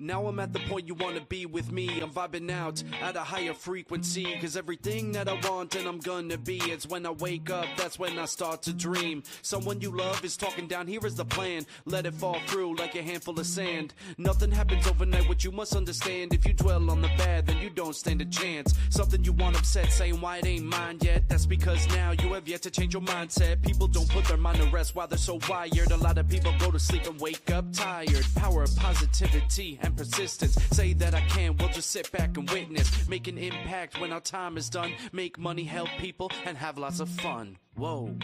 Now I'm at the point you wanna be with me. I'm vibing out at a higher frequency, cause everything that I want and I'm gonna be, it's when I wake up, that's when I start to dream. Someone you love is talking down, here is the plan. Let it fall through like a handful of sand. Nothing happens overnight, what you must understand. If you dwell on the bad, then you don't stand a chance. Something you want upset, saying why it ain't mine yet. That's because now you have yet to change your mindset. People don't put their mind to rest while they're so wired. A lot of people go to sleep and wake up tired. Power of positivity and persistence. Say that I can, we'll just sit back and witness. Make an impact when our time is done. Make money, help people, and have lots of fun. Whoa.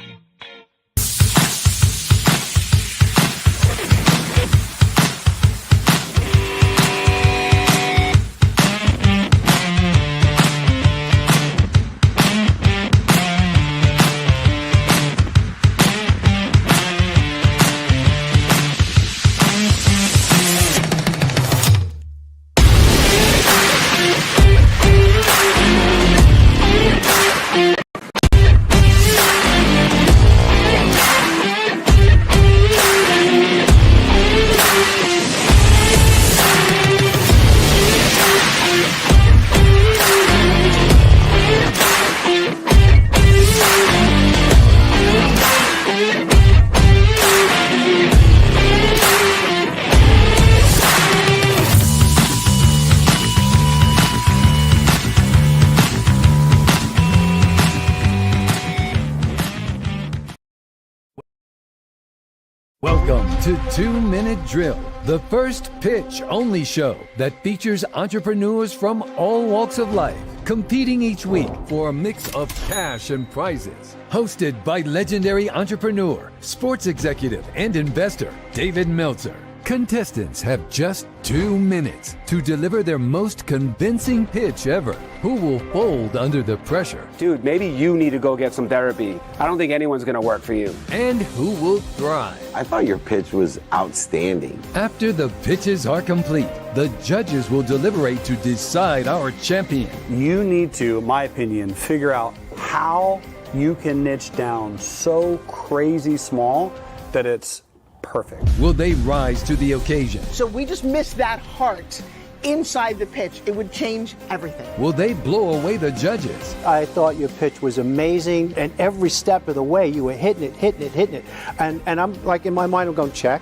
Welcome to 2 Minute Drill, the first pitch-only show that features entrepreneurs from all walks of life, competing each week for a mix of cash and prizes. Hosted by legendary entrepreneur, sports executive, and investor, David Meltzer. Contestants have just 2 minutes to deliver their most convincing pitch ever. Who will fold under the pressure? Dude, maybe you need to go get some therapy. I don't think anyone's gonna work for you. And who will thrive? I thought your pitch was outstanding. After the pitches are complete, the judges will deliberate to decide our champion. You need to, in my opinion, figure out how you can niche down so crazy small that it's perfect. Will they rise to the occasion? So we just missed that heart inside the pitch. It would change everything. Will they blow away the judges? I thought your pitch was amazing, and every step of the way you were hitting it. And I'm like, in my mind, I'm going check.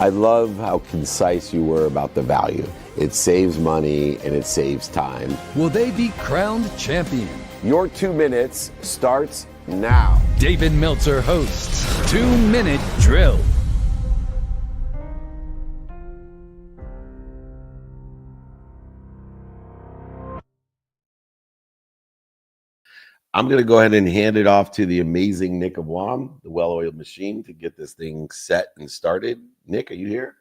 I love how concise you were about the value. It saves money and it saves time. Will they be crowned champion? Your 2 minutes starts now. David Meltzer hosts 2 Minute Drill. I'm going to go ahead and hand it off to the amazing Nick of WOM, the well-oiled machine, to get this thing set and started. Nick, are you here?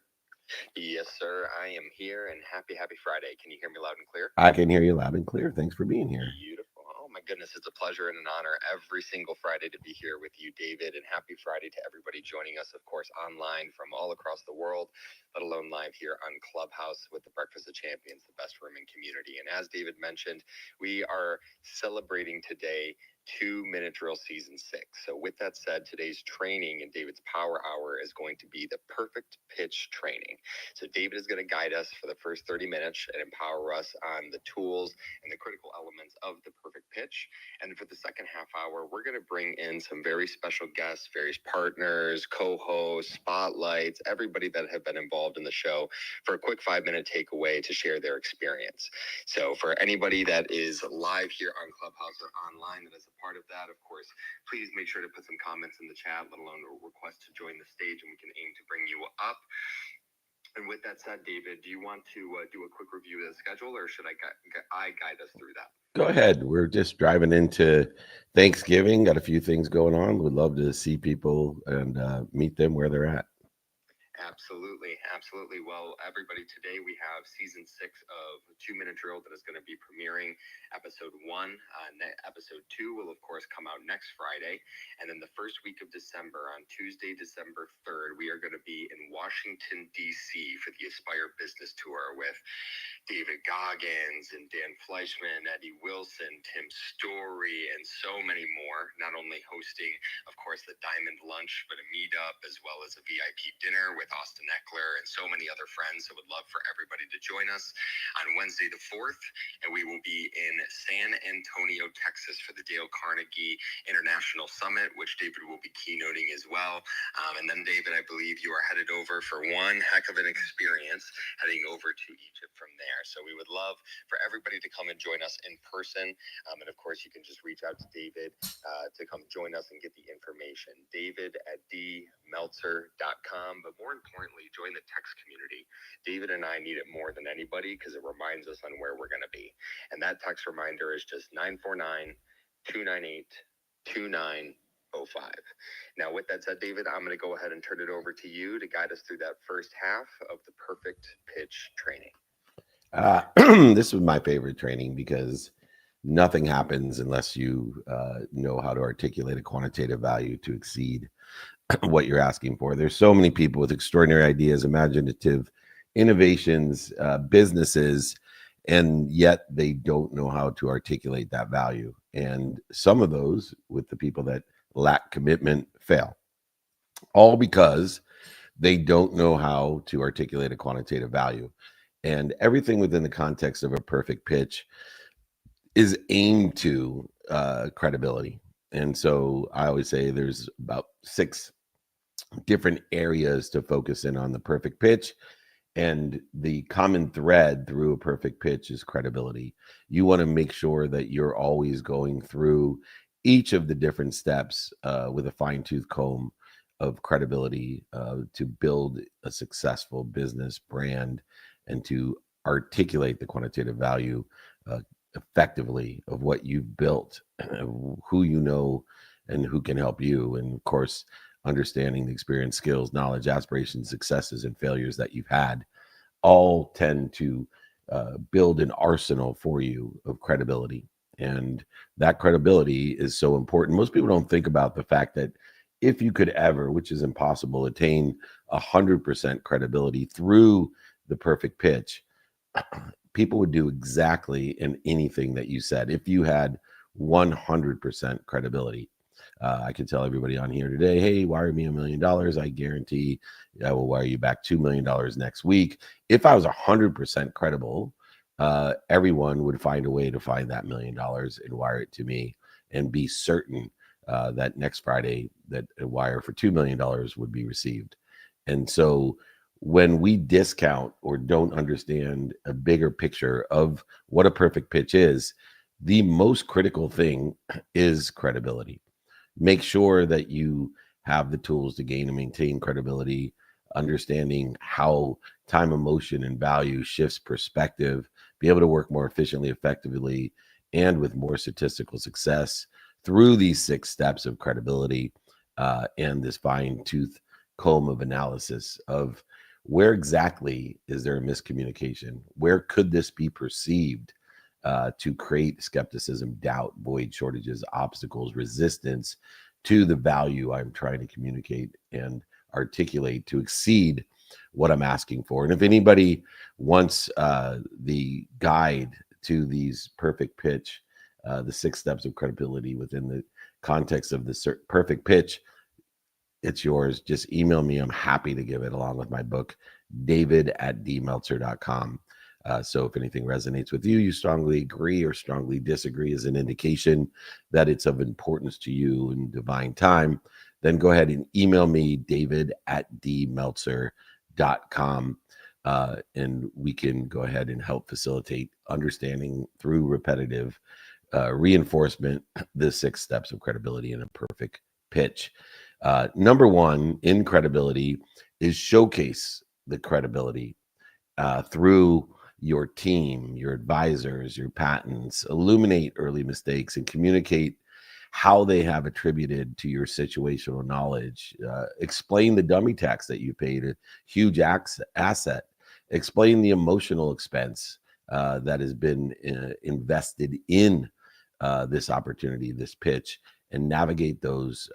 Yes, sir. I am here, and happy Friday. Can you hear me loud and clear? I can hear you loud and clear. Thanks for being here. Beautiful. Oh, my goodness. It's a pleasure and an honor every single Friday to be here with you, David, and happy Friday to everybody joining us, of course, online from all across the world, let alone live here on Clubhouse with the Breakfast of Champions, the best room in community. And as David mentioned, we are celebrating today 2 Minute Drill Season 6. So with that said, today's training in David's Power Hour is going to be the perfect pitch training. So David is going to guide us for the first 30 minutes and empower us on the tools and the critical elements of the perfect pitch. And for the second half hour, we're going to bring in some very special guests, various partners, co-hosts, spotlights, everybody that have been involved in the show for a quick 5-minute takeaway to share their experience. So for anybody that is live here on Clubhouse or online that is a part of that, of course, please make sure to put some comments in the chat, let alone a request to join the stage, and we can aim to bring you up. And with that said, David, do you want to do a quick review of the schedule, or should I guide us through that? Go ahead. We're just driving into Thanksgiving. Got a few things going on. Would love to see people and meet them where they're at. Absolutely. Well, everybody, today we have season 6 of 2 Minute Drill that is going to be premiering episode 1. Episode 2 will, of course, come out next Friday. And then the first week of December, on Tuesday, December 3rd, we are going to be in Washington, D.C. for the Aspire Business Tour with David Goggins and Dan Fleischman, Eddie Wilson, Tim Story, and so many more. Not only hosting, of course, the Diamond Lunch, but a meetup as well as a VIP dinner with with Austin Eckler and so many other friends. So would love for everybody to join us on Wednesday the 4th. And we will be in San Antonio, Texas for the Dale Carnegie International Summit, which David will be keynoting as well. And then, David, I believe you are headed over for one heck of an experience, heading over to Egypt from there. So we would love for everybody to come and join us in person. And of course, you can just reach out to David to come join us and get the information. David@dmeltzer.com. But more importantly, join the text community. David and I need it more than anybody because it reminds us on where we're going to be. And that text reminder is just 949-298-2905. Now, with that said, David, I'm going to go ahead and turn it over to you to guide us through that first half of the perfect pitch training. This was my favorite training because nothing happens unless you know how to articulate a quantitative value to exceed what you're asking for. There's so many people with extraordinary ideas, imaginative innovations, businesses, and yet they don't know how to articulate that value. And some of those, with the people that lack commitment, fail, all because they don't know how to articulate a quantitative value. And everything within the context of a perfect pitch is aimed to credibility. And so I always say there's about 6 different areas to focus in on the perfect pitch. And the common thread through a perfect pitch is credibility. You want to make sure that you're always going through each of the different steps with a fine-tooth comb of credibility to build a successful business brand and to articulate the quantitative value effectively of what you've built, who you know, and who can help you. And of course, understanding the experience, skills, knowledge, aspirations, successes, and failures that you've had all tend to build an arsenal for you of credibility. And that credibility is so important. Most people don't think about the fact that if you could ever, which is impossible, attain 100% credibility through the perfect pitch, people would do exactly anything that you said. If you had 100% credibility, I could tell everybody on here today, hey, wire me $1 million. I guarantee I will wire you back $2 million next week. If I was 100% credible, everyone would find a way to find that $1 million and wire it to me and be certain that next Friday that a wire for $2 million would be received. And so when we discount or don't understand a bigger picture of what a perfect pitch is, the most critical thing is credibility. Make sure that you have the tools to gain and maintain credibility, understanding how time, emotion, and value shifts perspective, be able to work more efficiently, effectively, and with more statistical success through these 6 steps of credibility and this fine-tooth comb of analysis of where exactly is there a miscommunication? Where could this be perceived to create skepticism, doubt, void, shortages, obstacles, resistance to the value I'm trying to communicate and articulate to exceed what I'm asking for? And if anybody wants the guide to these perfect pitch, the 6 steps of credibility within the context of the perfect pitch, it's yours. Just email me. I'm happy to give it along with my book, David@dmeltzer.com. So if anything resonates with you, you strongly agree or strongly disagree as an indication that it's of importance to you in divine time, then go ahead and email me, David@dmeltzer.com. And we can go ahead and help facilitate understanding through repetitive reinforcement the 6 steps of credibility in a perfect pitch. Number 1 in credibility is showcase the credibility through your team, your advisors, your patents, illuminate early mistakes and communicate how they have attributed to your situational knowledge. Explain the dummy tax that you paid, a huge asset. Explain the emotional expense that has been invested in this opportunity, this pitch, and navigate those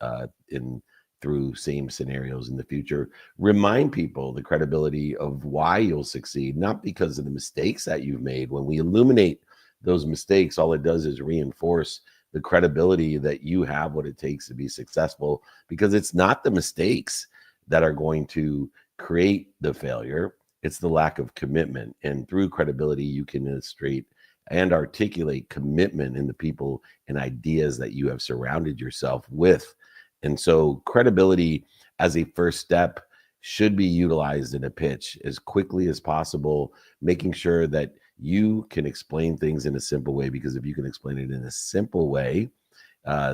through same scenarios in the future. Remind people the credibility of why you'll succeed, not because of the mistakes that you've made. When we illuminate those mistakes, all it does is reinforce the credibility that you have what it takes to be successful, because it's not the mistakes that are going to create the failure. It's the lack of commitment. And through credibility, you can illustrate and articulate commitment in the people and ideas that you have surrounded yourself with. And so credibility as a first step should be utilized in a pitch as quickly as possible, making sure that you can explain things in a simple way, because if you can explain it in a simple way,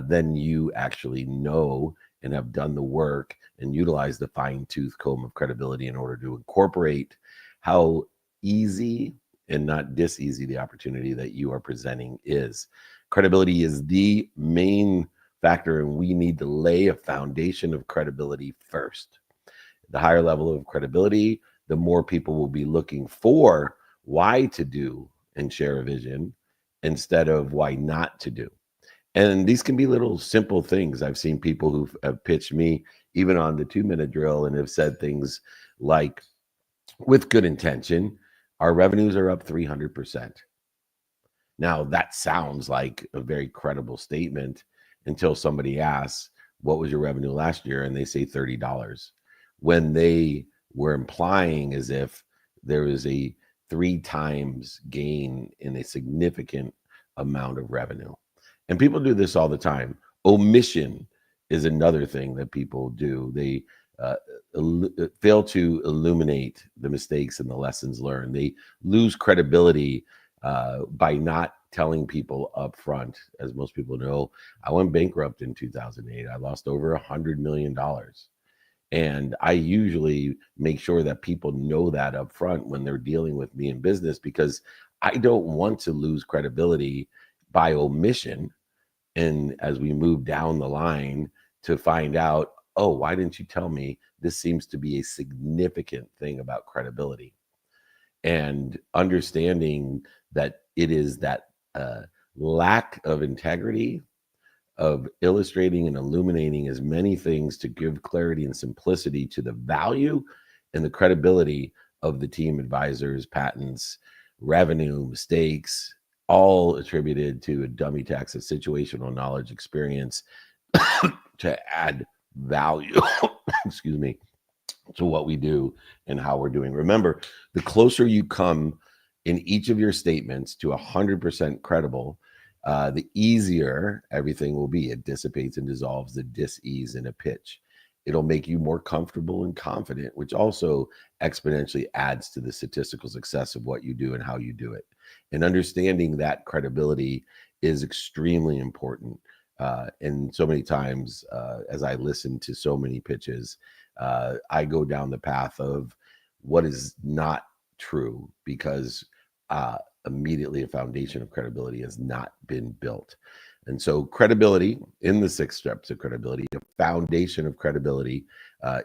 then you actually know and have done the work and utilize the fine-tooth comb of credibility in order to incorporate how easy and not diseasy the opportunity that you are presenting is. Credibility is the main factor, and we need to lay a foundation of credibility first. The higher level of credibility, the more people will be looking for why to do and share a vision instead of why not to do. And these can be little simple things. I've seen people who have pitched me even on the 2-minute drill and have said things like, with good intention, our revenues are up 300%. Now, that sounds like a very credible statement until somebody asks, what was your revenue last year? And they say $30, when they were implying as if there was a 3 times gain in a significant amount of revenue. And people do this all the time. Omission is another thing that people do. They fail to illuminate the mistakes and the lessons learned. They lose credibility by not telling people up front. As most people know, I went bankrupt in 2008. I lost over $100 million. And I usually make sure that people know that up front when they're dealing with me in business, because I don't want to lose credibility by omission. And as we move down the line to find out, oh, why didn't you tell me? This seems to be a significant thing about credibility. And understanding that it is that lack of integrity of illustrating and illuminating as many things to give clarity and simplicity to the value and the credibility of the team, advisors, patents, revenue, mistakes, all attributed to a dummy tax of situational knowledge experience to add value, excuse me, to what we do and how we're doing. Remember, the closer you come in each of your statements to 100% credible, the easier everything will be. It dissipates and dissolves the dis-ease in a pitch. It'll make you more comfortable and confident, which also exponentially adds to the statistical success of what you do and how you do it. And understanding that credibility is extremely important. And so many times, as I listen to so many pitches, I go down the path of what is not true, because immediately a foundation of credibility has not been built. And so credibility, in the 6 steps of credibility, a foundation of credibility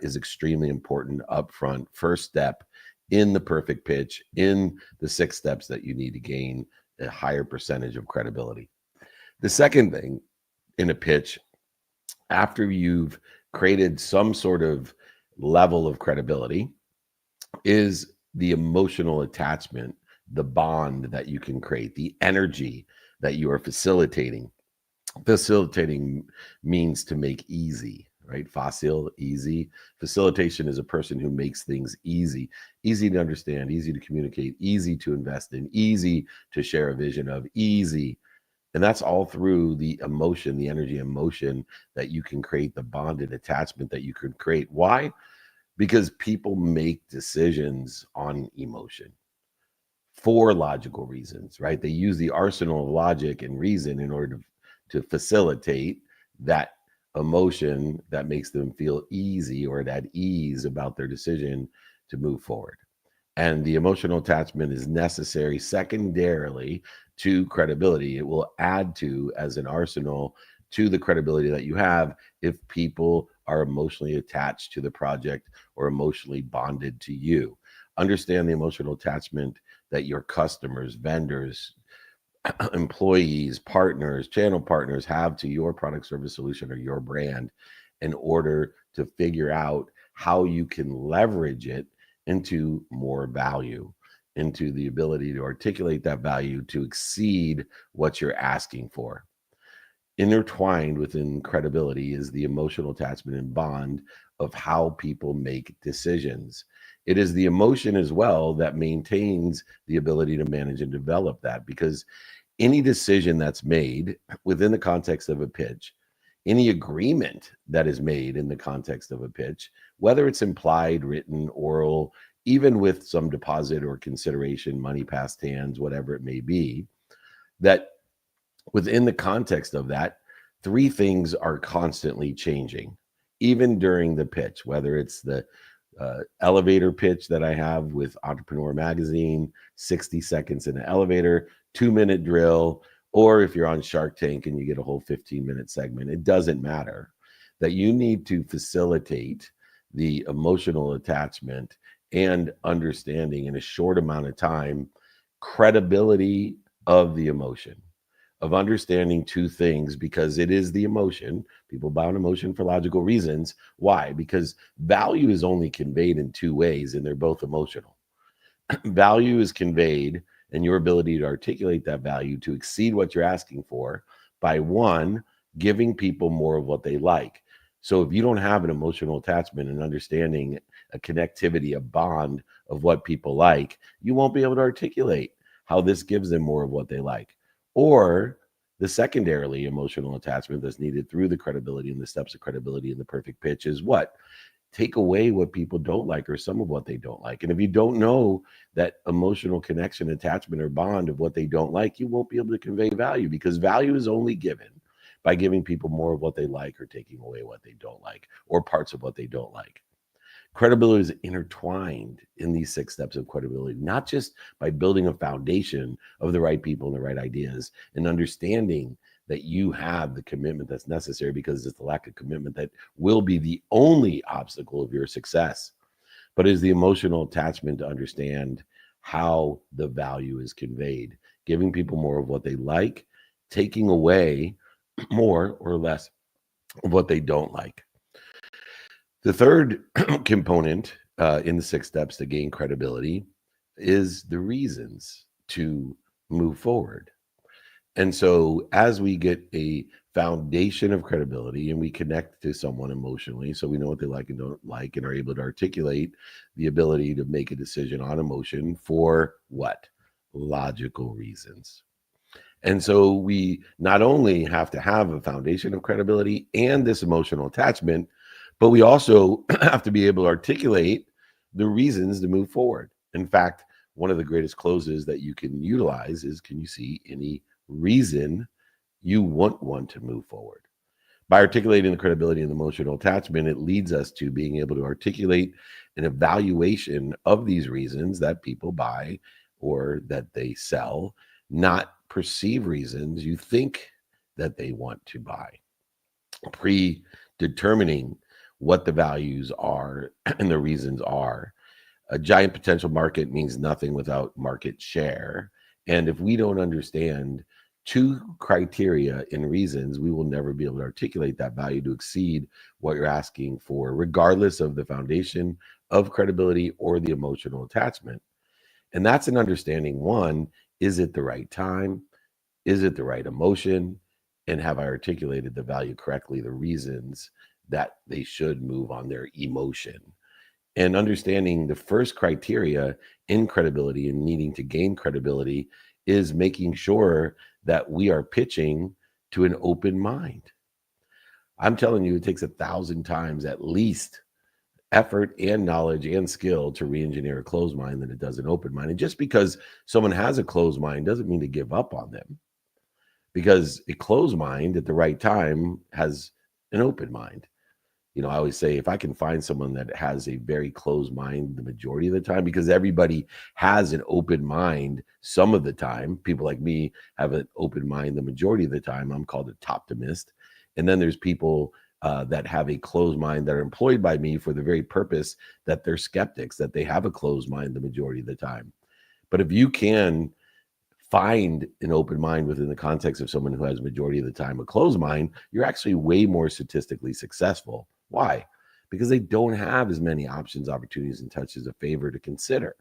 is extremely important upfront. First step in the perfect pitch, in the 6 steps that you need to gain a higher percentage of credibility. The second thing in a pitch, after you've created some sort of level of credibility, is the emotional attachment, the bond that you can create, the energy that you are facilitating. Facilitating means to make easy, right? Facile, easy. Facilitation is a person who makes things easy to understand, easy to communicate, easy to invest in, easy to share a vision of, easy. And that's all through the emotion, the energy, emotion that you can create, the bonded attachment that you can create. Why? Because people make decisions on emotion for logical reasons, right? They use the arsenal of logic and reason in order to facilitate that emotion that makes them feel easy or at ease about their decision to move forward. And the emotional attachment is necessary secondarily to credibility. It will add to, as an arsenal, to the credibility that you have if people are emotionally attached to the project or emotionally bonded to you. Understand the emotional attachment that your customers, vendors, employees, partners, channel partners have to your product, service, solution, or your brand, in order to figure out how you can leverage it into more value, into the ability to articulate that value to exceed what you're asking for. intertwined within credibility is the emotional attachment and bond of how people make decisions. It is the emotion as well that maintains the ability to manage and develop that, because any decision that's made within the context of a pitch, any agreement that is made in the context of a pitch, whether it's implied, written, oral, even with some deposit or consideration, money past hands, whatever it may be, that within the context of that, three things are constantly changing, even during the pitch, whether it's the elevator pitch that I have with Entrepreneur Magazine, 60 seconds in an elevator, 2-minute drill, or if you're on Shark Tank and you get a whole 15-minute segment, it doesn't matter. That you need to facilitate the emotional attachment and understanding in a short amount of time, credibility of the emotion, of understanding two things, because it is the emotion. People buy an emotion for logical reasons. Why? Because value is only conveyed in two ways, and they're both emotional. Value is conveyed, and your ability to articulate that value to exceed what you're asking for by, one, giving people more of what they like. So if you don't have an emotional attachment and understanding a connectivity, a bond of what people like, you won't be able to articulate how this gives them more of what they like. Or the secondarily emotional attachment that's needed through the credibility and the steps of credibility in the perfect pitch is what? Take away what people don't like or some of what they don't like. And if you don't know that emotional connection, attachment, or bond of what they don't like, you won't be able to convey value, because value is only given by giving people more of what they like or taking away what they don't like or parts of what they don't like. Credibility is intertwined in these 6 steps of credibility, not just by building a foundation of the right people and the right ideas and understanding that you have the commitment that's necessary, because it's the lack of commitment that will be the only obstacle of your success, but is the emotional attachment to understand how the value is conveyed, giving people more of what they like, taking away more or less of what they don't like. The third component in the 6 steps to gain credibility is the reasons to move forward. And so as we get a foundation of credibility and we connect to someone emotionally, so we know what they like and don't like and are able to articulate the ability to make a decision on emotion for what? Logical reasons. And so we not only have to have a foundation of credibility and this emotional attachment, but we also have to be able to articulate the reasons to move forward. In fact, one of the greatest closes that you can utilize is, can you see any reason you want one to move forward? By articulating the credibility and the emotional attachment, it leads us to being able to articulate an evaluation of these reasons that people buy or that they sell, not perceive reasons you think that they want to buy. Predetermining what the values are and the reasons are. A giant potential market means nothing without market share. And if we don't understand 2 criteria in reasons, we will never be able to articulate that value to exceed what you're asking for, regardless of the foundation of credibility or the emotional attachment. And that's an understanding, one, is it the right time? Is it the right emotion? And have I articulated the value correctly, the reasons that they should move on their emotion? And understanding the first criteria in credibility and needing to gain credibility is making sure that we are pitching to an open mind. I'm telling you, it takes 1,000 times at least effort and knowledge and skill to re-engineer a closed mind than it does an open mind. And just because someone has a closed mind doesn't mean to give up on them, because a closed mind at the right time has an open mind. You know, I always say, if I can find someone that has a very closed mind the majority of the time, because everybody has an open mind some of the time. People like me have an open mind the majority of the time. I'm called a toptimist. And then there's people that have a closed mind that are employed by me for the very purpose that they're skeptics, that they have a closed mind the majority of the time. But if you can find an open mind within the context of someone who has majority of the time a closed mind, you're actually way more statistically successful. Why? Because they don't have as many options, opportunities, and touches of favor to consider.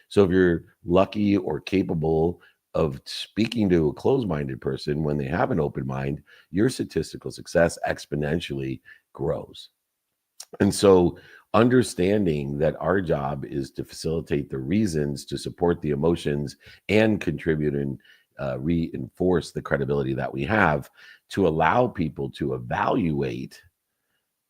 So if you're lucky or capable of speaking to a closed-minded person when they have an open mind, your statistical success exponentially grows. And so understanding that our job is to facilitate the reasons, to support the emotions, and contribute and reinforce the credibility that we have, to allow people to evaluate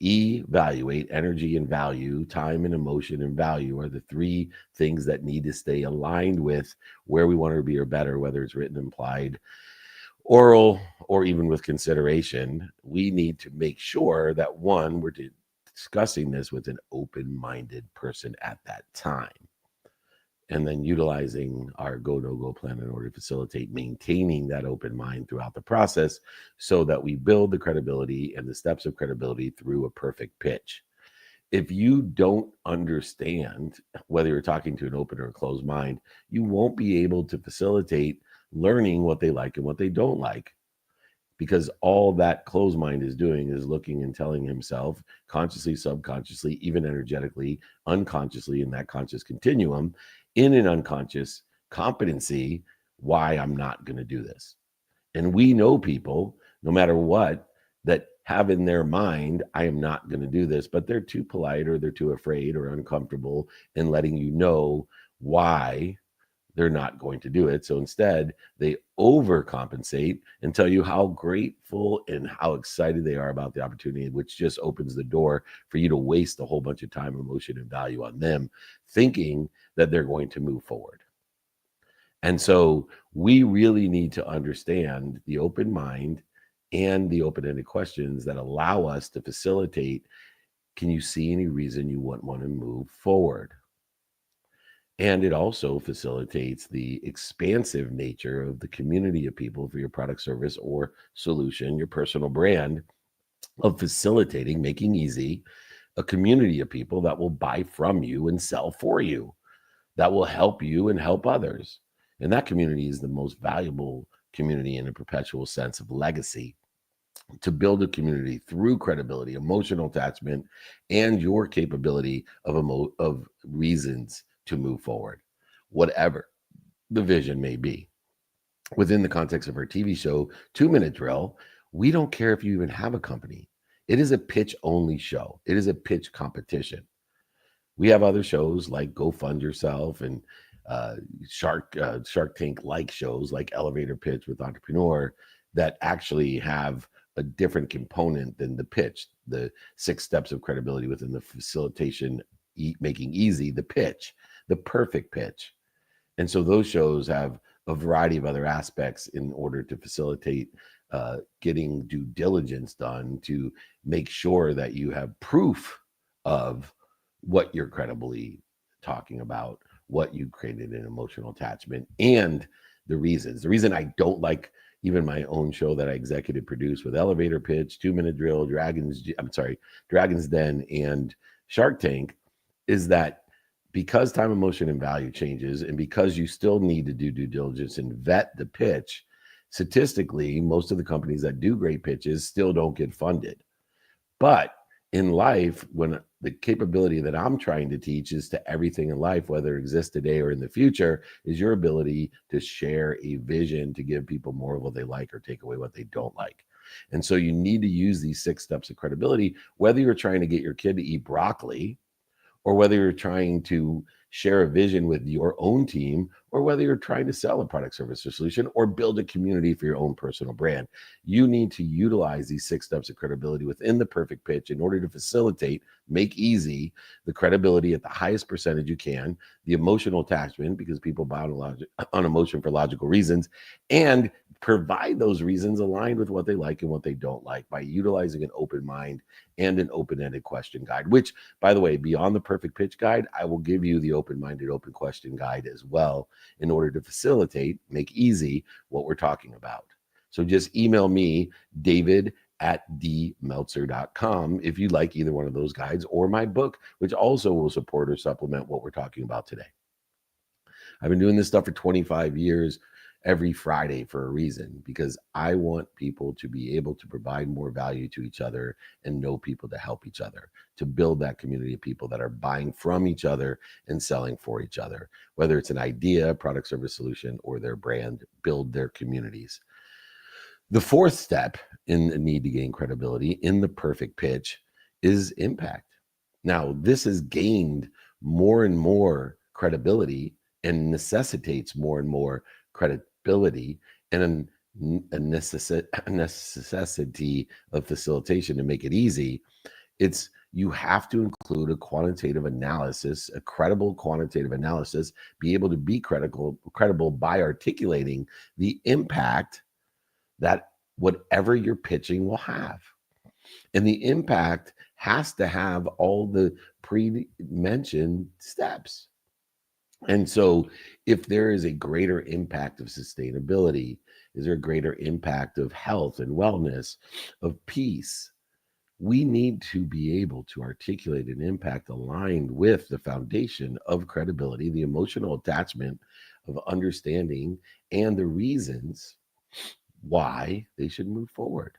energy and value. Time and emotion and value are the three things that need to stay aligned with where we want to be or better, whether it's written, implied, oral, or even with consideration. We need to make sure that, one, we're discussing this with an open-minded person at that time, and then utilizing our go, no go plan in order to facilitate maintaining that open mind throughout the process, so that we build the credibility and the steps of credibility through a perfect pitch. If you don't understand whether you're talking to an open or a closed mind, you won't be able to facilitate learning what they like and what they don't like, because all that closed mind is doing is looking and telling himself, consciously, subconsciously, even energetically, unconsciously, in that conscious continuum, in an unconscious competency, why I'm not going to do this. And we know people, no matter what, that have in their mind, I am not going to do this, but they're too polite, or they're too afraid or uncomfortable in letting you know why they're not going to do it. So instead, they overcompensate and tell you how grateful and how excited they are about the opportunity, which just opens the door for you to waste a whole bunch of time, emotion, and value on them, thinking that they're going to move forward. And so we really need to understand the open mind and the open-ended questions that allow us to facilitate, can you see any reason you wouldn't want to move forward? And it also facilitates the expansive nature of the community of people for your product, service, or solution, your personal brand, of facilitating, making easy a community of people that will buy from you and sell for you, that will help you and help others. And that community is the most valuable community in a perpetual sense of legacy. To build a community through credibility, emotional attachment, and your capability of reasons to move forward, whatever the vision may be. Within the context of our TV show, 2 Minute Drill, we don't care if you even have a company. It is a pitch only show. It is a pitch competition. We have other shows like Go Fund Yourself and Shark Tank like shows like Elevator Pitch with Entrepreneur that actually have a different component than the pitch, the 6 steps of credibility within the facilitation, making easy the pitch, the perfect pitch. And so those shows have a variety of other aspects in order to facilitate getting due diligence done to make sure that you have proof of what you're credibly talking about, what you created an emotional attachment, and the reasons. The reason I don't like even my own show that I executive produce with Elevator Pitch, 2 Minute Drill, Dragon's Den, and Shark Tank is that because time, emotion, and value changes, and because you still need to do due diligence and vet the pitch, statistically, most of the companies that do great pitches still don't get funded. But in life, when the capability that I'm trying to teach is to everything in life, whether it exists today or in the future, is your ability to share a vision to give people more of what they like or take away what they don't like. And so you need to use these 6 steps of credibility, whether you're trying to get your kid to eat broccoli, or whether you're trying to share a vision with your own team, or whether you're trying to sell a product, service, or solution, or build a community for your own personal brand. You need to utilize these 6 steps of credibility within the perfect pitch in order to facilitate, make easy the credibility at the highest percentage you can, the emotional attachment, because people buy on emotion for logical reasons, and provide those reasons aligned with what they like and what they don't like by utilizing an open mind and an open-ended question guide, which, by the way, beyond the perfect pitch guide, I will give you the open-minded, open question guide as well in order to facilitate, make easy what we're talking about. So just email me, david@dmeltzer.com, if you'd like either one of those guides or my book, which also will support or supplement what we're talking about today. I've been doing this stuff for 25 years. every Friday for a reason, because I want people to be able to provide more value to each other and know people to help each other, to build that community of people that are buying from each other and selling for each other, whether it's an idea, product, service, solution, or their brand, build their communities. The fourth step in the need to gain credibility in the perfect pitch is impact. Now, this has gained more and more credibility and necessitates more and more credibility and a necessity of facilitation to make it easy. It's you have to include a quantitative analysis, a credible quantitative analysis, be able to be credible by articulating the impact that whatever you're pitching will have. And the impact has to have all the pre-mentioned steps. And so if there is a greater impact of sustainability, is there a greater impact of health and wellness, of peace, we need to be able to articulate an impact aligned with the foundation of credibility, the emotional attachment of understanding, and the reasons why they should move forward.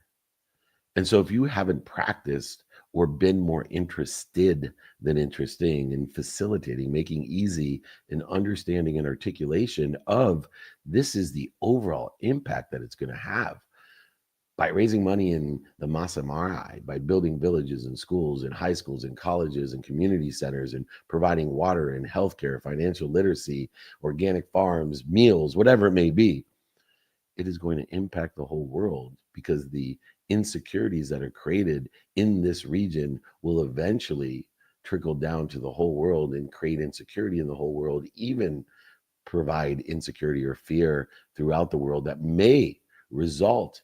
And so if you haven't practiced or been more interested than interesting in facilitating, making easy and understanding and articulation of this is the overall impact that it's going to have by raising money in the Masai Mara, by building villages and schools and high schools and colleges and community centers and providing water and healthcare, financial literacy, organic farms, meals, whatever it may be, it is going to impact the whole world, because the insecurities that are created in this region will eventually trickle down to the whole world and create insecurity in the whole world, even provide insecurity or fear throughout the world that may result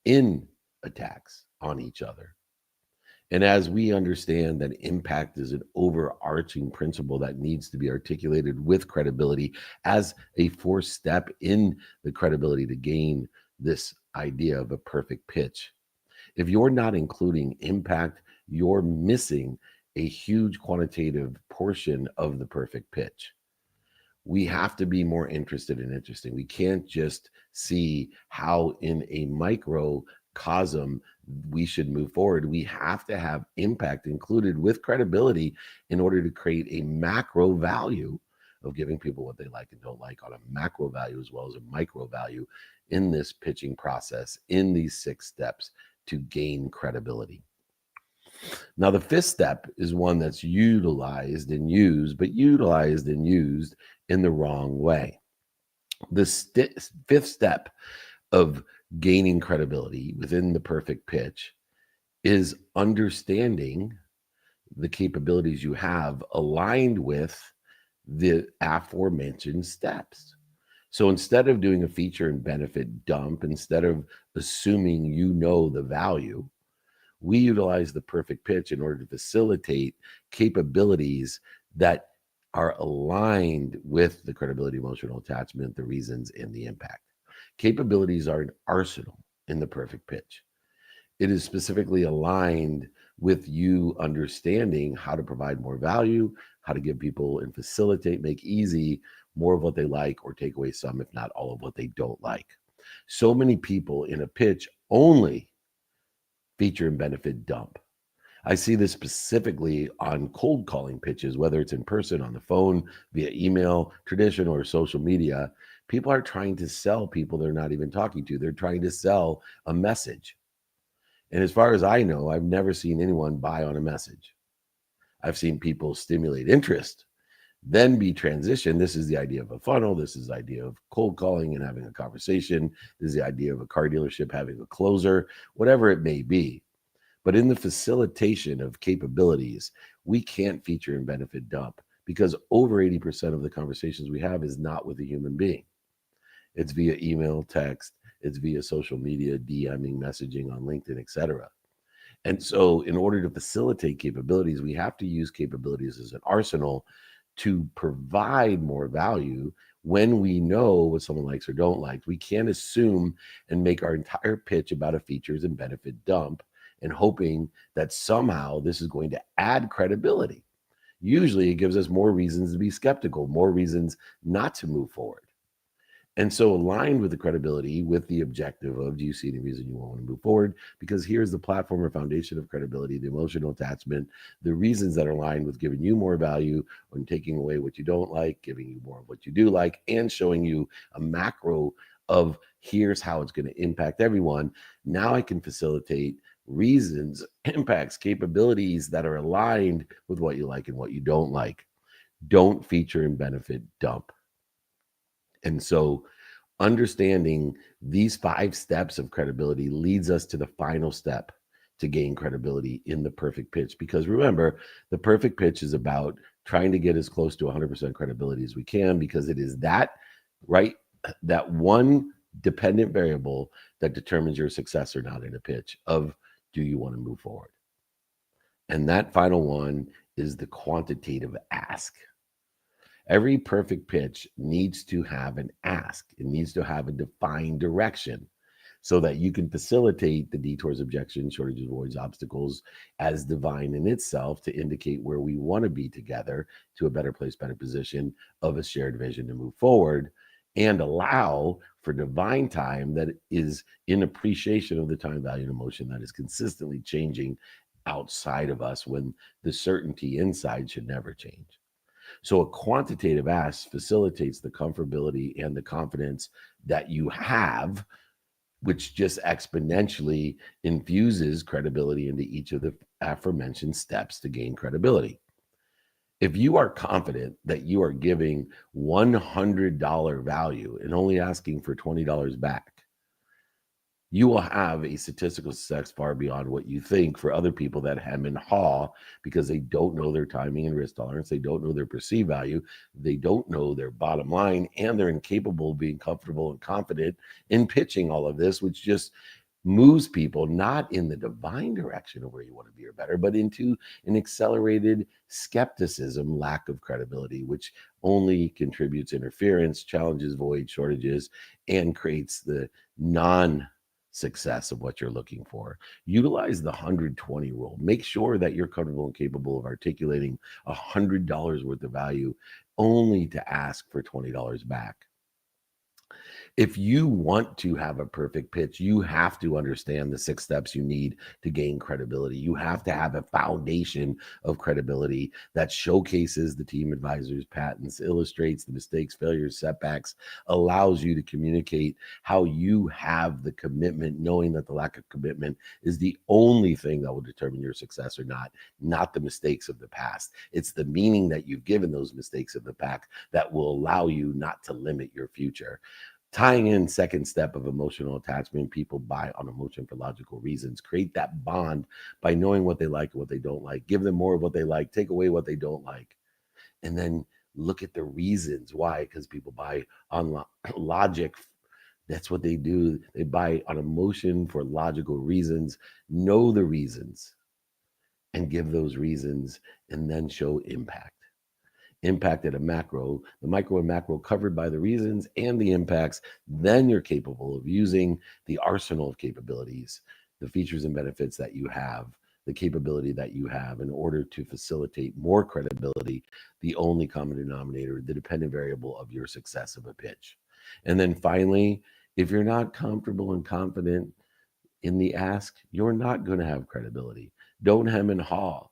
in attacks on each other. And as we understand that impact is an overarching principle that needs to be articulated with credibility as a fourth step in the credibility to gain this idea of a perfect pitch. If you're not including impact, you're missing a huge quantitative portion of the perfect pitch. We have to be more interested and interesting. We can't just see how in a microcosm we should move forward. We have to have impact included with credibility in order to create a macro value of giving people what they like and don't like on a macro value as well as a micro value in this pitching process, in these 6 steps to gain credibility. Now, the fifth step is one that's utilized and used, but utilized and used in the wrong way. The fifth step of gaining credibility within the perfect pitch is understanding the capabilities you have aligned with the aforementioned steps. So instead of doing a feature and benefit dump, instead of assuming you know the value, we utilize the perfect pitch in order to facilitate capabilities that are aligned with the credibility, emotional attachment, the reasons, and the impact. Capabilities are an arsenal in the perfect pitch. It is specifically aligned with you understanding how to provide more value, how to give people and facilitate, make easy more of what they like or take away some, if not all of what they don't like. So many people in a pitch only feature and benefit dump. I see this specifically on cold calling pitches, whether it's in person, on the phone, via email, traditional, or social media. People are trying to sell people they're not even talking to. They're trying to sell a message. And as far as I know, I've never seen anyone buy on a message. I've seen people stimulate interest, then be transitioned. This is the idea of a funnel. This is the idea of cold calling and having a conversation. This is the idea of a car dealership having a closer, whatever it may be. But in the facilitation of capabilities, we can't feature and benefit dump, because over 80% of the conversations we have is not with a human being. It's via email, text, it's via social media, DMing, messaging on LinkedIn, etc. And so in order to facilitate capabilities, we have to use capabilities as an arsenal to provide more value when we know what someone likes or don't like. We can't assume and make our entire pitch about a features and benefit dump and hoping that somehow this is going to add credibility. Usually it gives us more reasons to be skeptical, more reasons not to move forward. And so aligned with the credibility, with the objective of, do you see any reason you want to move forward? Because here's the platform or foundation of credibility, the emotional attachment, the reasons that are aligned with giving you more value when taking away what you don't like, giving you more of what you do like, and showing you a macro of here's how it's going to impact everyone. Now I can facilitate reasons, impacts, capabilities that are aligned with what you like and what you don't like. Don't feature and benefit, dump. And so understanding these 5 steps of credibility leads us to the final step to gain credibility in the perfect pitch. Because remember, the perfect pitch is about trying to get as close to 100% credibility as we can, because it is that, right, that one dependent variable that determines your success or not in a pitch of, do you want to move forward? And that final one is the quantitative ask. Every perfect pitch needs to have an ask. It needs to have a defined direction so that you can facilitate the detours, objections, shortages, voids, obstacles as divine in itself to indicate where we want to be together to a better place, better position of a shared vision to move forward, and allow for divine time that is in appreciation of the time, value, and emotion that is consistently changing outside of us when the certainty inside should never change. So a quantitative ask facilitates the comfortability and the confidence that you have, which just exponentially infuses credibility into each of the aforementioned steps to gain credibility. If you are confident that you are giving $100 value and only asking for $20 back, you will have a statistical success far beyond what you think for other people that hem and haw because they don't know their timing and risk tolerance. They don't know their perceived value. They don't know their bottom line, and they're incapable of being comfortable and confident in pitching all of this, which just moves people not in the divine direction of where you want to be or better, but into an accelerated skepticism, lack of credibility, which only contributes interference, challenges, void, shortages, and creates the non-success of what you're looking for. Utilize the 120 rule. Make sure that you're comfortable and capable of articulating $100 worth of value only to ask for $20 back. If you want to have a perfect pitch, you have to understand the 6 steps you need to gain credibility. You have to have a foundation of credibility that showcases the team advisors, patents, illustrates the mistakes, failures, setbacks, allows you to communicate how you have the commitment, knowing that the lack of commitment is the only thing that will determine your success or not the mistakes of the past. It's the meaning that you've given those mistakes of the past that will allow you not to limit your future. Tying in second step of emotional attachment, people buy on emotion for logical reasons. Create that bond by knowing what they like and what they don't like. Give them more of what they like, take away what they don't like. And then look at the reasons why, because people buy on logic. That's what they do. They buy on emotion for logical reasons. Know the reasons and give those reasons, and then show impact. Impact at a macro, the micro and macro covered by the reasons and the impacts, then you're capable of using the arsenal of capabilities, the features and benefits that you have, the capability that you have in order to facilitate more credibility, the only common denominator, the dependent variable of your success of a pitch. And then finally, if you're not comfortable and confident in the ask, you're not going to have credibility. Don't hem and haw.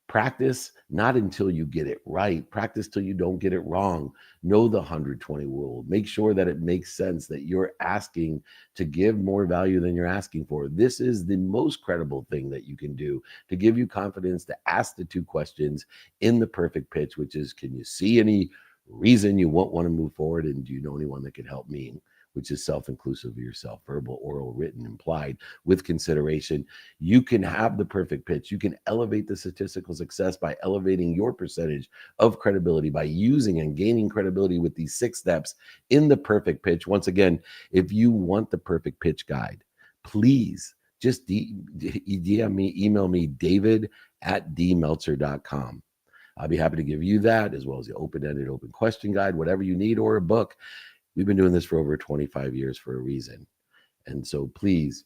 Practice not until you get it right. Practice till you don't get it wrong. Know the 120 rule. Make sure that it makes sense that you're asking to give more value than you're asking for. This is the most credible thing that you can do to give you confidence to ask the 2 questions in the perfect pitch, which is, can you see any reason you won't want to move forward? And do you know anyone that can help me? Which is self-inclusive of yourself, verbal, oral, written, implied, with consideration. You can have the perfect pitch. You can elevate the statistical success by elevating your percentage of credibility by using and gaining credibility with these 6 steps in the perfect pitch. Once again, if you want the perfect pitch guide, please just DM me, email me, david@dmeltzer.com. I'll be happy to give you that, as well as the open-ended, open question guide, whatever you need, or a book. We've been doing this for over 25 years for a reason. And so please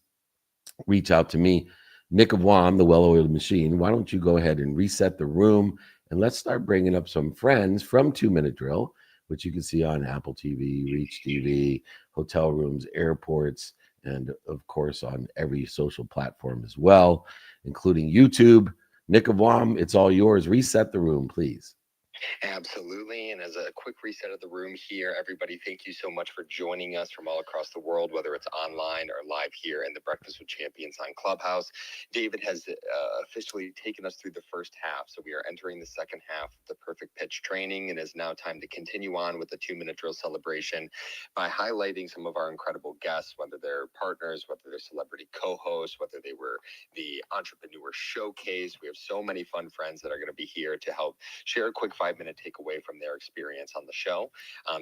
reach out to me. Nick of Wam, the well-oiled machine. Why don't you go ahead and reset the room, and let's start bringing up some friends from 2 Minute Drill. which you can see on Apple TV, Reach TV, hotel rooms, airports, and of course on every social platform as well, including YouTube. Nick of Wam, it's all yours. Reset the room, please. Absolutely. And as a quick reset of the room here, everybody, thank you so much for joining us from all across the world, whether it's online or live here in the Breakfast with Champions on Clubhouse. David has officially taken us through the first half. So we are entering the second half of the Perfect Pitch training, and it's now time to continue on with the 2-minute drill celebration by highlighting some of our incredible guests, whether they're partners, whether they're celebrity co-hosts, whether they were the entrepreneur showcase. We have so many fun friends that are going to be here to help share a quick 5-minute takeaway from their experience on the show.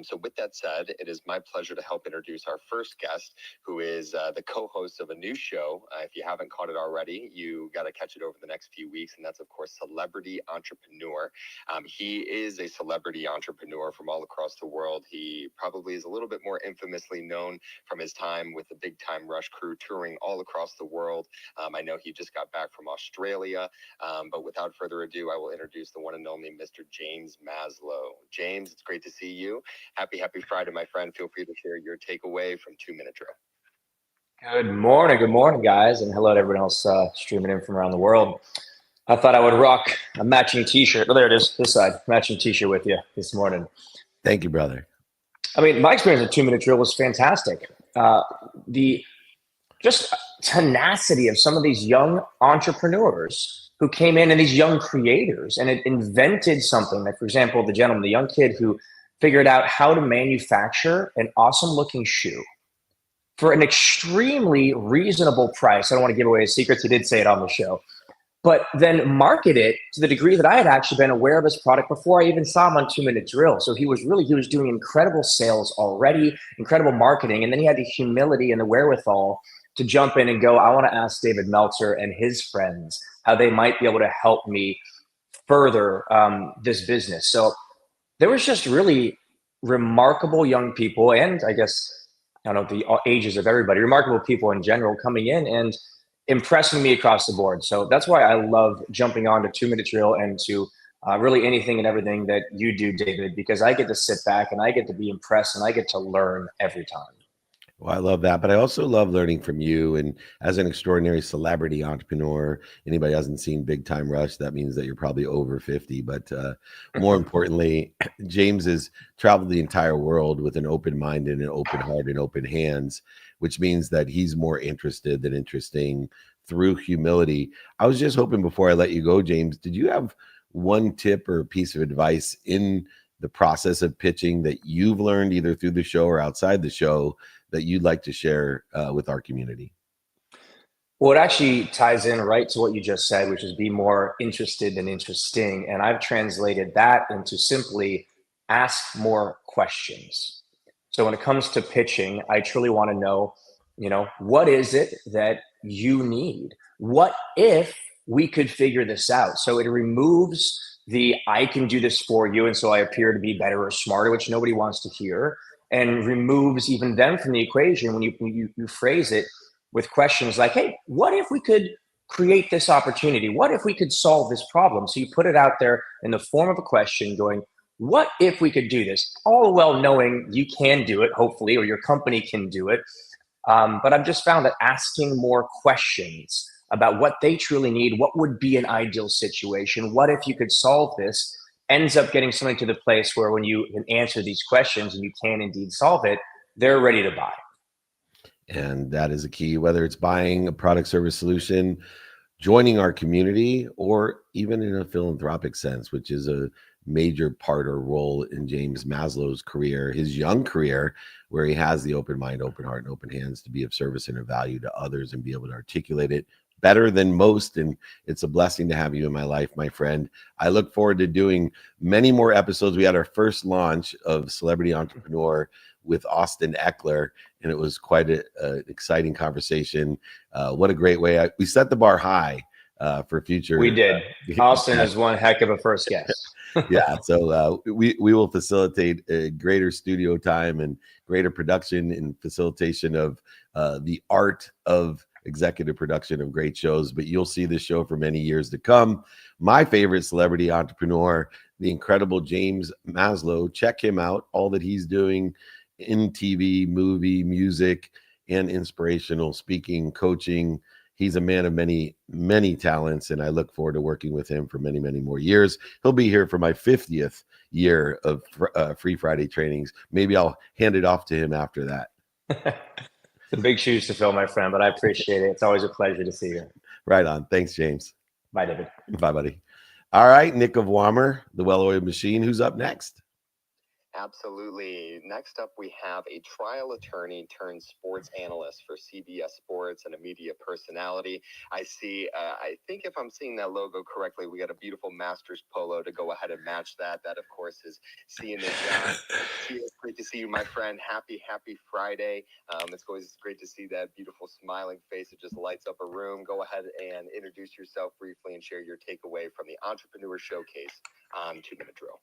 So with that said, it is my pleasure to help introduce our first guest, who is the co-host of a new show. If you haven't caught it already, you got to catch it over the next few weeks. And that's, of course, Celebrity Entrepreneur. He is a celebrity entrepreneur from all across the world. He probably is a little bit more infamously known from his time with the Big Time Rush crew touring all across the world. I know he just got back from Australia. But without further ado, I will introduce the one and only Mr. James Maslow. James, it's great to see you. Happy Friday, my friend. Feel free to share your takeaway from 2-minute drill. Good morning, guys, and hello to everyone else streaming in from around the world. I thought I would rock a matching T-shirt. Oh, there it is, this side, matching T-shirt with you this morning. Thank you, brother. I mean, my experience with 2-minute drill was fantastic. The just tenacity of some of these young entrepreneurs who came in, and these young creators, and it invented something. Like, for example, the gentleman, the young kid who figured out how to manufacture an awesome looking shoe for an extremely reasonable price. I don't want to give away his secrets. He did say it on the show, but then market it to the degree that I had actually been aware of his product before I even saw him on 2-minute drill. So he was doing incredible sales already, incredible marketing. And then he had the humility and the wherewithal to jump in and go, I want to ask David Meltzer and his friends how they might be able to help me further this business. So there was just really remarkable young people, and I guess, I don't know the ages of everybody, remarkable people in general coming in and impressing me across the board. So that's why I love jumping on to 2-minute drill and to really anything and everything that you do, David, because I get to sit back and I get to be impressed and I get to learn every time. Well, I love that, but I also love learning from you. And as an extraordinary celebrity entrepreneur, anybody who hasn't seen Big Time Rush, that means that you're probably over 50. But more importantly, James has traveled the entire world with an open mind and an open heart and open hands, which means that he's more interested than interesting through humility. I was just hoping before I let you go, James, did you have one tip or piece of advice in the process of pitching that you've learned either through the show or outside the show that you'd like to share with our community? Well, it actually ties in right to what you just said, which is be more interested than interesting. And I've translated that into simply ask more questions. So when it comes to pitching, I truly want to know, what is it that you need? What if we could figure this out? So it removes the I can do this for you, and so I appear to be better or smarter, which nobody wants to hear, and removes even them from the equation when you phrase it with questions like, hey, what if we could create this opportunity? What if we could solve this problem? So you put it out there in the form of a question going, what if we could do this? All well knowing you can do it, hopefully, or your company can do it. But I've just found that asking more questions about what they truly need, what would be an ideal situation, what if you could solve this, ends up getting something to the place where when you can answer these questions and you can indeed solve it, they're ready to buy. And that is a key, whether it's buying a product, service, solution, joining our community, or even in a philanthropic sense, which is a major part or role in James Maslow's career, his young career, where he has the open mind, open heart, and open hands to be of service and of value to others and be able to articulate it better than most. And it's a blessing to have you in my life, my friend. I look forward to doing many more episodes. We had our first launch of Celebrity Entrepreneur with Austin Eckler, and it was quite an exciting conversation. What a great way. We set the bar high for future. We did. Austin is one heck of a first guest. Yeah, so we will facilitate a greater studio time and greater production and facilitation of the art of executive production of great shows. But you'll see this show for many years to come. My favorite celebrity entrepreneur the incredible James Maslow. Check him out, all that he's doing in TV, movie, music, and inspirational speaking, coaching. He's a man of many, many talents, and I look forward to working with him for many, many more years. He'll be here for my 50th year of Free Friday trainings. Maybe I'll hand it off to him after that. The big shoes to fill, my friend, but I appreciate it. It's always a pleasure to see you. Right on. Thanks, James. Bye, David. Bye, buddy. All right, Nick of Wammer, the well-oiled machine. Who's up next? Absolutely. Next up, we have a trial attorney turned sports analyst for CBS Sports and a media personality. I see, I think if I'm seeing that logo correctly, we got a beautiful Masters polo to go ahead and match that. That, of course, is Sia Nejad. Sia, it's great to see you, my friend. Happy Friday. It's always great to see that beautiful smiling face. It just lights up a room. Go ahead and introduce yourself briefly and share your takeaway from the Entrepreneur Showcase on 2 Minute Drill.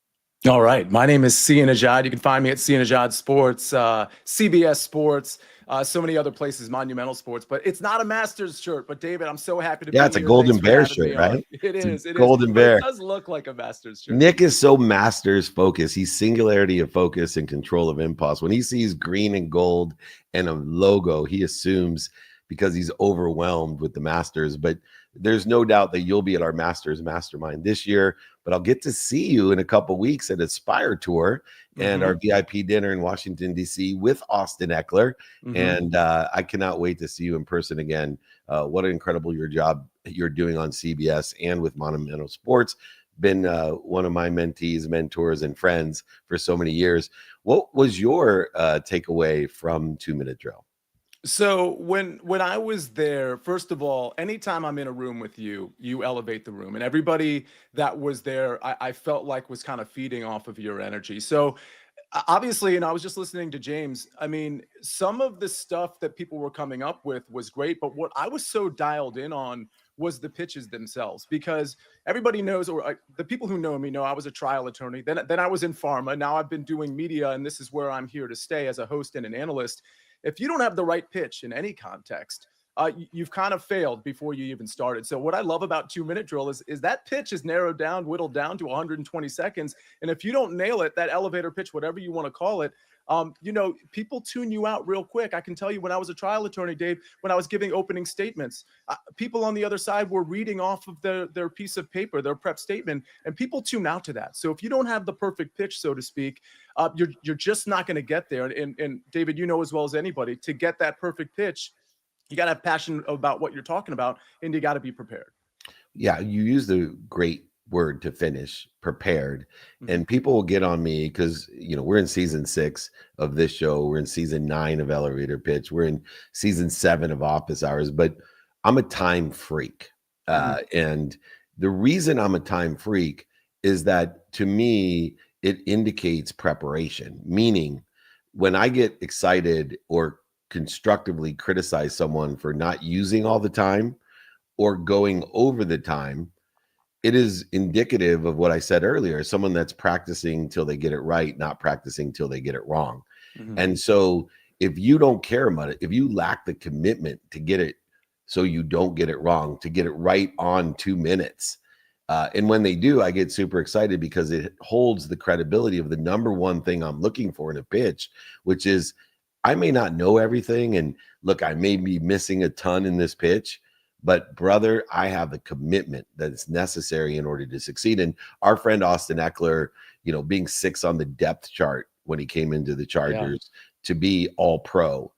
All right. My name is Sia Nejad. You can find me at Sia Nejad Sports, CBS Sports, so many other places, Monumental Sports. But it's not a Masters shirt. But, David, I'm so happy to be here. Yeah, it's a Golden Bear shirt, right? It is. Golden Bear. It does look like a Masters shirt. Nick is so Masters focused. He's singularity of focus and control of impulse. When he sees green and gold and a logo, he assumes because he's overwhelmed with the Masters. But there's no doubt that you'll be at our Masters Mastermind this year. But I'll get to see you in a couple weeks at Aspire Tour and our VIP dinner in Washington, D.C. with Austin Eckler. And I cannot wait to see you in person again. What an incredible job you're doing on CBS and with Monumental Sports. Been one of my mentees, mentors, and friends for so many years. What was your takeaway from 2 Minute Drill? So when I was there, first of all, anytime I'm in a room with you, you elevate the room, and everybody that was there, I felt like was kind of feeding off of your energy. So obviously, and I was just listening to James. I mean, some of the stuff that people were coming up with was great, but what I was so dialed in on was the pitches themselves, because everybody knows, or the people who know me know I was a trial attorney. Then I was in pharma. Now I've been doing media, and this is where I'm here to stay as a host and an analyst. If you don't have the right pitch in any context, you've kind of failed before you even started. So what I love about 2 Minute Drill is that pitch is narrowed down, whittled down to 120 seconds. And if you don't nail it, that elevator pitch, whatever you want to call it, people tune you out real quick. I can tell you, when I was a trial attorney, Dave, when I was giving opening statements, people on the other side were reading off of their piece of paper, their prep statement, and people tune out to that. So if you don't have the perfect pitch, so to speak, you're just not going to get there. And David, you know as well as anybody, to get that perfect pitch, you got to have passion about what you're talking about, and you got to be prepared. Yeah, you used a great word to finish, prepared. And people will get on me because, we're in season 6 of this show. We're in season 9 of Elevator Pitch. We're in season 7 of Office Hours, but I'm a time freak. And the reason I'm a time freak is that, to me, it indicates preparation, meaning when I get excited or constructively criticize someone for not using all the time or going over the time, it is indicative of what I said earlier, someone that's practicing till they get it right, not practicing till they get it wrong. And so if you don't care about it, if you lack the commitment to get it so you don't get it wrong, to get it right on 2 minutes, and when they do, I get super excited because it holds the credibility of the number one thing I'm looking for in a pitch, which is I may not know everything. And look, I may be missing a ton in this pitch, but brother, I have the commitment that is necessary in order to succeed. And our friend Austin Eckler, being 6 on the depth chart when he came into the Chargers, to be all pro,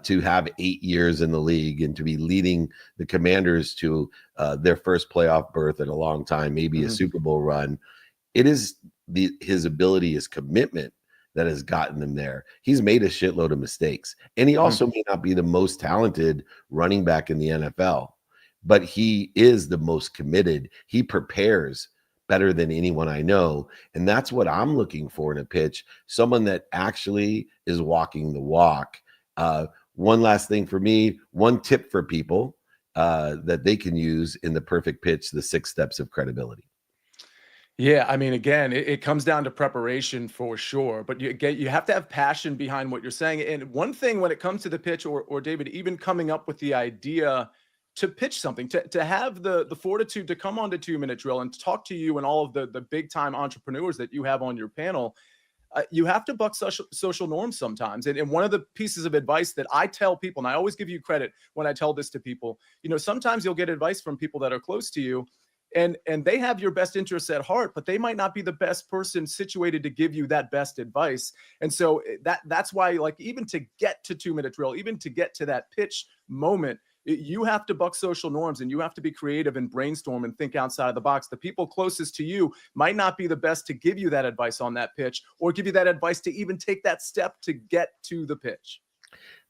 to have 8 years in the league, and to be leading the Commanders to their first playoff berth in a long time, maybe a Super Bowl run. It is his ability, his commitment that has gotten them there. He's made a shitload of mistakes. And he also may not be the most talented running back in the NFL, but he is the most committed. He prepares better than anyone I know. And that's what I'm looking for in a pitch, someone that actually is walking the walk. One last thing for me, one tip for people that they can use in the perfect pitch, the 6 steps of credibility. Yeah, I mean, again, it comes down to preparation for sure, but you have to have passion behind what you're saying. And one thing when it comes to the pitch, or David, even coming up with the idea to pitch something, to have the fortitude to come on to 2 Minute Drill and to talk to you and all of the big time entrepreneurs that you have on your panel. You have to buck social norms sometimes. And one of the pieces of advice that I tell people, and I always give you credit when I tell this to people, sometimes you'll get advice from people that are close to you, and they have your best interests at heart, but they might not be the best person situated to give you that best advice. And so that's why, like, even to get to 2 Minute Drill, even to get to that pitch moment, you have to buck social norms, and you have to be creative and brainstorm and think outside of the box. The people closest to you might not be the best to give you that advice on that pitch, or give you that advice to even take that step to get to the pitch.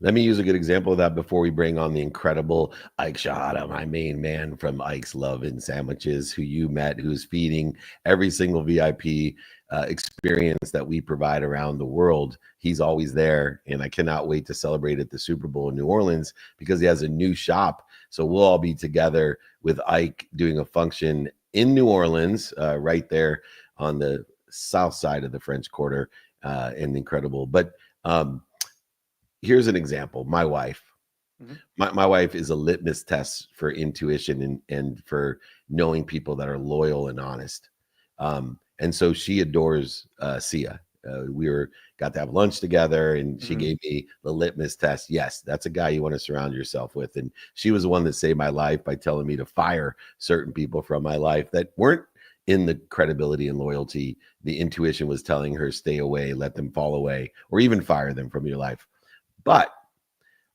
Let me use a good example of that before we bring on the incredible Ike Shihada, my main man from Ike's Love and Sandwiches, who you met, who's feeding every single VIP experience that we provide around the world. He's always there, and I cannot wait to celebrate at the Super Bowl in New Orleans because he has a new shop. So we'll all be together with Ike doing a function in New Orleans, right there on the south side of the French Quarter, and incredible. But here's an example. My wife. My wife is a litmus test for intuition and for knowing people that are loyal and honest. And so she adores Sia. We got to have lunch together, and she gave me the litmus test. Yes, that's a guy you want to surround yourself with. And she was the one that saved my life by telling me to fire certain people from my life that weren't in the credibility and loyalty. The intuition was telling her, stay away, let them fall away, or even fire them from your life. But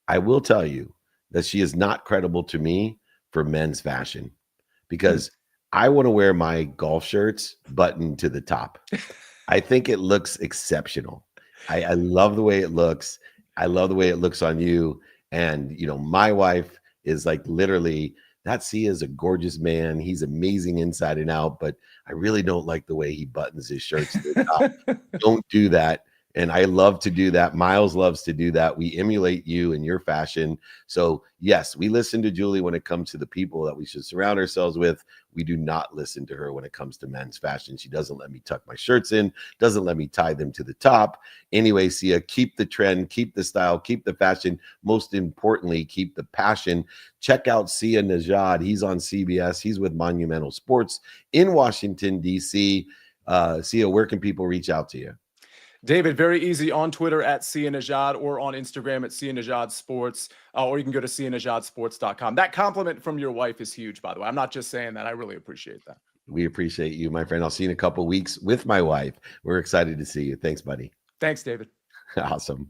I will tell you that she is not credible to me for men's fashion, because I want to wear my golf shirts buttoned to the top. I think it looks exceptional. I love the way it looks. I love the way it looks on you. And, my wife is like, literally, that Sia is a gorgeous man. He's amazing inside and out, but I really don't like the way he buttons his shirts to the top. Don't do that. And I love to do that. Miles loves to do that. We emulate you and your fashion. So yes, we listen to Julie when it comes to the people that we should surround ourselves with. We do not listen to her when it comes to men's fashion. She doesn't let me tuck my shirts in, doesn't let me tie them to the top. Anyway, Sia, keep the trend, keep the style, keep the fashion. Most importantly, keep the passion. Check out Sia Nejad. He's on CBS. He's with Monumental Sports in Washington, D.C. Sia, where can people reach out to you? David, very easy on Twitter at Sia Nejad, or on Instagram at Sia Nejad Sports, or you can go to sianejadsports.com. That compliment from your wife is huge, by the way. I'm not just saying that. I really appreciate that. We appreciate you, my friend. I'll see you in a couple of weeks with my wife. We're excited to see you. Thanks, buddy. Thanks, David. Awesome.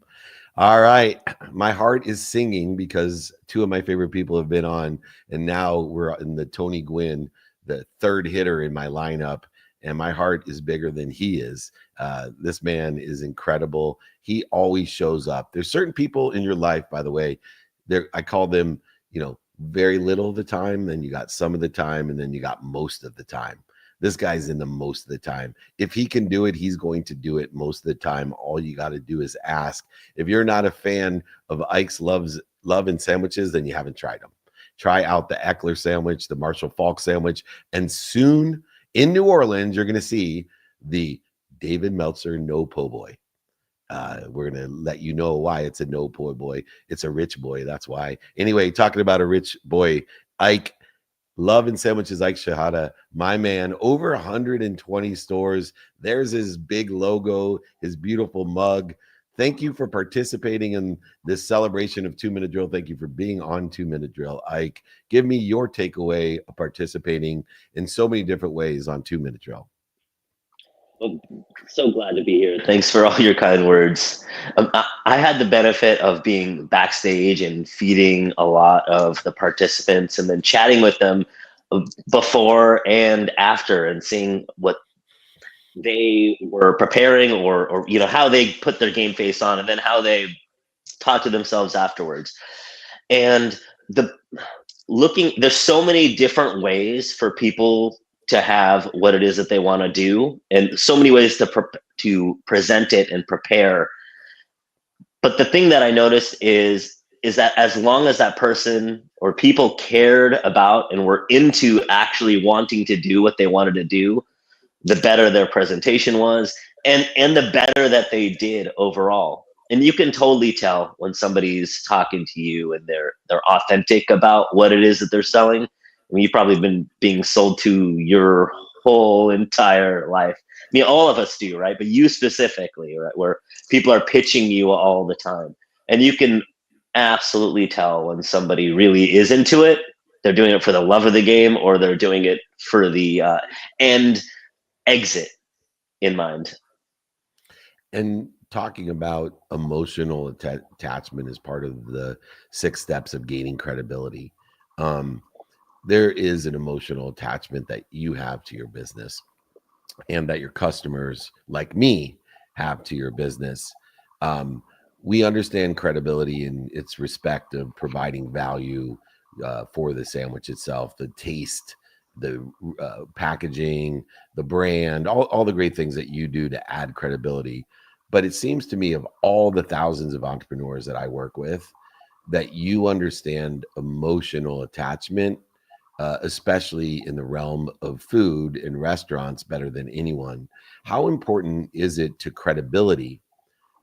All right. My heart is singing because two of my favorite people have been on, and now we're in the Tony Gwynn, the third hitter in my lineup. And my heart is bigger than he is. This man is incredible. He always shows up. There's certain people in your life, by the way, I call them, very little of the time, then you got some of the time, and then you got most of the time. This guy's in the most of the time. If he can do it, he's going to do it most of the time. All you got to do is ask. If you're not a fan of Ike's Love and Sandwiches, then you haven't tried them. Try out the Eckler sandwich, the Marshall Falk sandwich, and soon in New Orleans, you're going to see the David Meltzer No Po' Boy. We're going to let you know why it's a no po' boy. It's a rich boy. That's why. Anyway, talking about a rich boy, Ike Love and Sandwiches, Ike Shihada, my man, over 120 stores. There's his big logo, his beautiful mug. Thank you for participating in this celebration of 2 Minute Drill. Thank you for being on 2 Minute Drill, Ike. Give me your takeaway of participating in so many different ways on 2 Minute Drill. Well, so glad to be here. Thanks for all your kind words. I had the benefit of being backstage and feeding a lot of the participants and then chatting with them before and after and seeing what they were preparing or how they put their game face on and then how they talk to themselves afterwards. And there's so many different ways for people to have what it is that they want to do, and so many ways to present it and prepare. But the thing that I noticed is that as long as that person or people cared about and were into actually wanting to do what they wanted to do, the better their presentation was, and the better that they did overall. And you can totally tell when somebody's talking to you and they're authentic about what it is that they're selling. I mean, you've probably been being sold to your whole entire life. I mean, all of us do, right? But you specifically, right? Where people are pitching you all the time. And you can absolutely tell when somebody really is into it. They're doing it for the love of the game, or they're doing it for the end exit in mind. And talking about emotional attachment as part of the 6 steps of gaining credibility. There is an emotional attachment that you have to your business and that your customers like me have to your business. We understand credibility in its respect of providing value for the sandwich itself, the taste, the packaging, the brand, all the great things that you do to add credibility. But it seems to me, of all the thousands of entrepreneurs that I work with, that you understand emotional attachment, especially in the realm of food and restaurants, better than anyone. How important is it to credibility,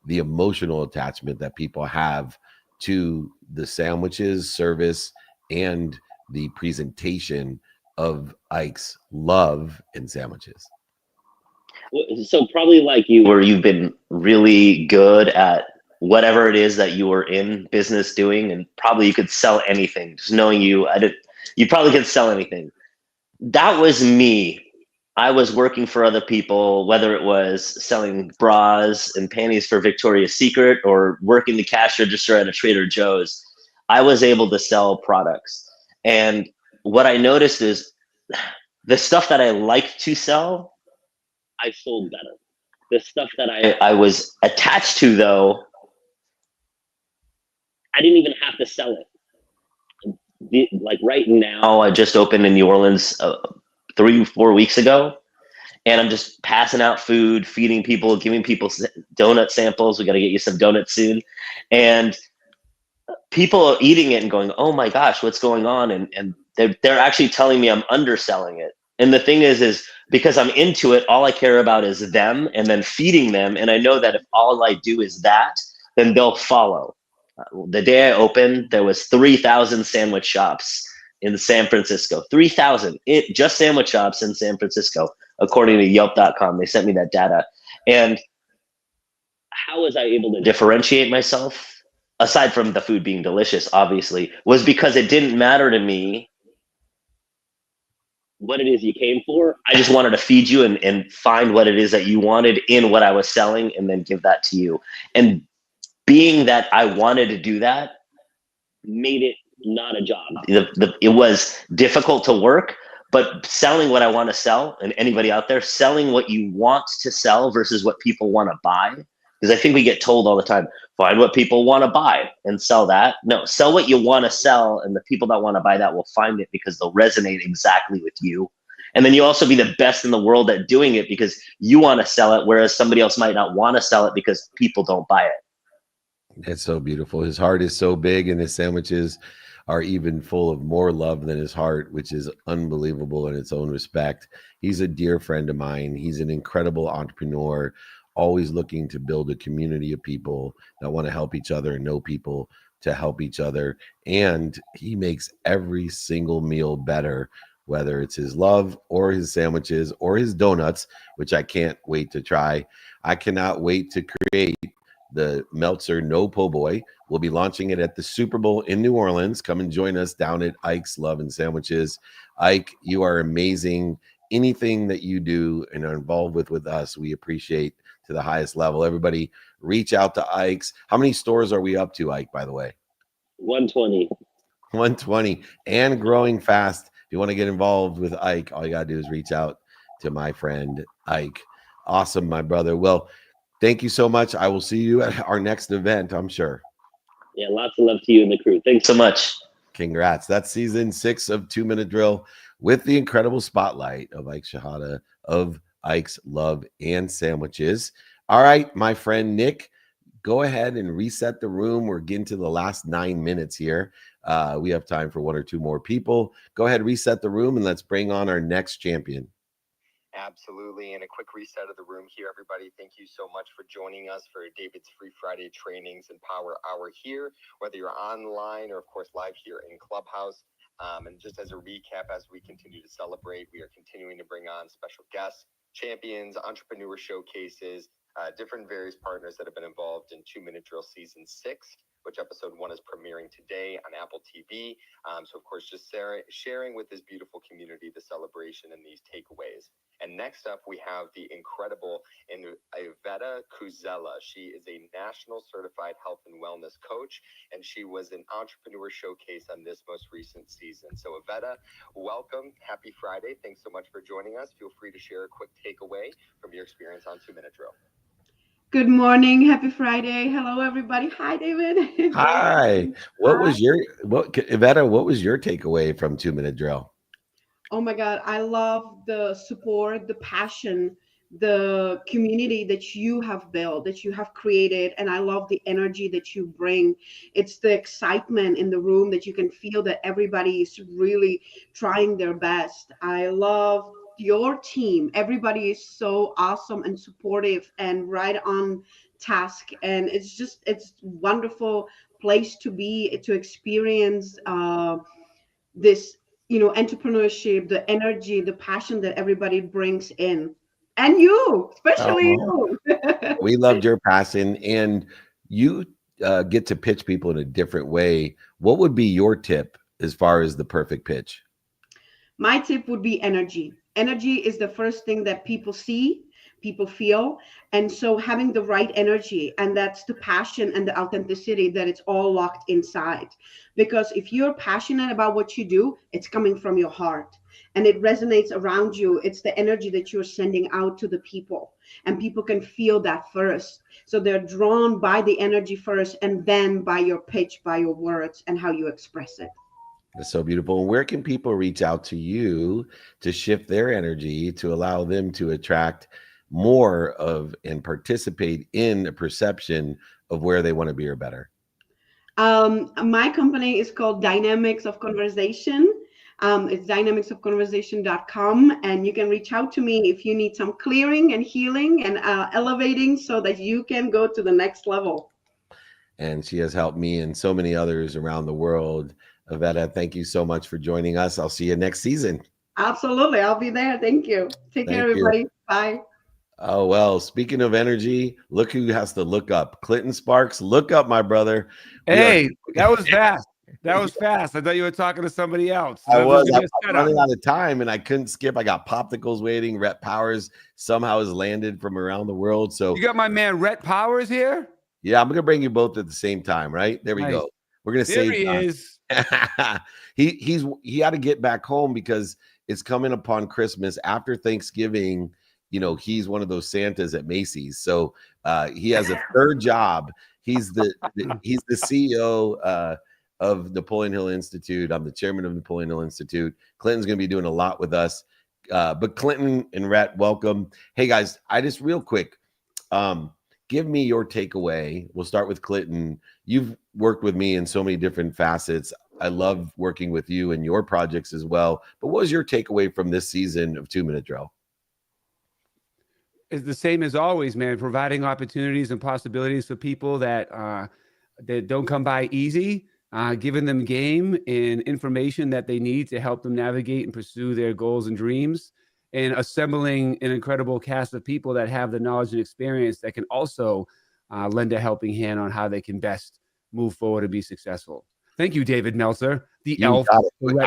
the emotional attachment that people have to the sandwiches, service, and the presentation of Ike's Love and Sandwiches? So probably like you, where you've been really good at whatever it is that you were in business doing, and probably you could sell anything. Just knowing you, you probably could sell anything. That was me. I was working for other people, whether it was selling bras and panties for Victoria's Secret or working the cash register at a Trader Joe's. I was able to sell products. And what I noticed is the stuff that I liked to sell, I sold better. The stuff that I was attached to, though, I didn't even have to sell it. Like right now, I just opened in New Orleans 3-4 weeks ago, and I'm just passing out food, feeding people, giving people donut samples. We got to get you some donuts soon. And people are eating it and going, oh my gosh, what's going on? And they're actually telling me I'm underselling it. And the thing is because I'm into it, all I care about is them and then feeding them. And I know that if all I do is that, then they'll follow. The day I opened, there was 3,000 sandwich shops in San Francisco. 3,000, just sandwich shops in San Francisco, according to Yelp.com. They sent me that data. And how was I able to differentiate myself, aside from the food being delicious, obviously, was because it didn't matter to me what it is you came for. I just wanted to feed you and find what it is that you wanted in what I was selling and then give that to you. And being that I wanted to do that made it not a job. It was difficult to work, but selling what I want to sell, and anybody out there, selling what you want to sell versus what people want to buy. Because I think we get told all the time, find what people want to buy and sell that. No, sell what you want to sell, and the people that want to buy that will find it because they'll resonate exactly with you. And then you also be the best in the world at doing it because you want to sell it, whereas somebody else might not want to sell it because people don't buy it. It's so beautiful. His heart is so big, and his sandwiches are even full of more love than his heart, which is unbelievable in its own respect. He's a dear friend of mine. He's an incredible entrepreneur, always looking to build a community of people that want to help each other and know people to help each other. And he makes every single meal better, whether it's his love or his sandwiches or his donuts, which I can't wait to try. I cannot wait to create the Meltzer No Po' Boy. We'll be launching it at the Super Bowl in New Orleans. Come and join us down at Ike's Love and Sandwiches. Ike, you are amazing. Anything that you do and are involved with us, we appreciate to the highest level. Everybody reach out to Ike's. How many stores are we up to, Ike, by the way? 120. 120 and growing fast. If you want to get involved with Ike, all you got to do is reach out to my friend Ike. Awesome, my brother. Well, thank you so much. I will see you at our next event, I'm sure. Yeah, lots of love to you and the crew. Thanks so much. Congrats. That's season 6 of 2 Minute Drill with the incredible spotlight of Ike Shihata of Ike's Love and Sandwiches. All right, my friend Nick, go ahead and reset the room. We're getting to the last 9 minutes here. We have time for 1 or 2 more people. Go ahead, reset the room, and let's bring on our next champion. Absolutely. And a quick reset of the room here, everybody. Thank you so much for joining us for David's Free Friday Trainings and Power Hour here, whether you're online or, of course, live here in Clubhouse. And just as a recap, as we continue to celebrate, we are continuing to bring on special guests, champions, entrepreneur showcases, different various partners that have been involved in 2-Minute Drill Season 6, which episode 1 is premiering today on Apple TV. So, of course, just sharing with this beautiful community the celebration and these takeaways. And next up, we have the incredible Iveta Kuzella. She is a national certified health and wellness coach, and she was an entrepreneur showcase on this most recent season. So, Iveta, welcome. Happy Friday. Thanks so much for joining us. Feel free to share a quick takeaway from your experience on 2-Minute Drill. Good morning. Happy Friday. Hello, everybody. Hi, David. Hi. Iveta, what was your takeaway from 2-Minute Drill? Oh my God. I love the support, the passion, the community that you have built, that you have created. And I love the energy that you bring. It's the excitement in the room that you can feel that everybody is really trying their best. I love your team. Everybody is so awesome and supportive and right on task. And it's wonderful place to be, to experience this, entrepreneurship, the energy, the passion that everybody brings in. And you, especially you. We loved your passion, and you get to pitch people in a different way. What would be your tip as far as the perfect pitch? My tip would be energy. Energy is the first thing that people see, people feel. And so having the right energy, and that's the passion and the authenticity, that it's all locked inside. Because if you're passionate about what you do, it's coming from your heart and it resonates around you. It's the energy that you're sending out to the people, and people can feel that first. So they're drawn by the energy first, and then by your pitch, by your words and how you express it. That's so beautiful. And where can people reach out to you to shift their energy to allow them to attract more of and participate in a perception of where they want to be or better? My company is called Dynamics of Conversation. It's dynamicsofconversation.com, and you can reach out to me if you need some clearing and healing and elevating so that you can go to the next level. And she has helped me and so many others around the world. Iveta, thank you so much for joining us. I'll see you next season. Absolutely. I'll be there. Thank you. Take care, everybody. Bye. Oh, well, speaking of energy, look who has to look up. Clinton Sparks, look up, my brother. Hey, that was fast. That was fast. I thought you were talking to somebody else. I'm running out of time, and I couldn't skip. I got Popsicles waiting. Rhett Powers somehow has landed from around the world. So you got my man Rhett Powers here? Yeah, I'm going to bring you both at the same time, right? There we go. We're going to save time. There he is. He had to get back home because it's coming upon Christmas after Thanksgiving. He's one of those Santas at Macy's, so he has a third job. He's the CEO of Napoleon Hill Institute. I'm the chairman of Napoleon Hill Institute. Clinton's going to be doing a lot with us, but Clinton and Rhett, welcome. Hey guys, I just real quick, give me your takeaway. We'll start with Clinton. You've worked with me in so many different facets. I love working with you and your projects as well. But what was your takeaway from this season of 2-Minute Drill? It's the same as always, man. Providing opportunities and possibilities for people that don't come by easy, giving them game and information that they need to help them navigate and pursue their goals and dreams, and assembling an incredible cast of people that have the knowledge and experience that can also lend a helping hand on how they can best move forward and be successful. Thank you, David Meltzer, the elf. I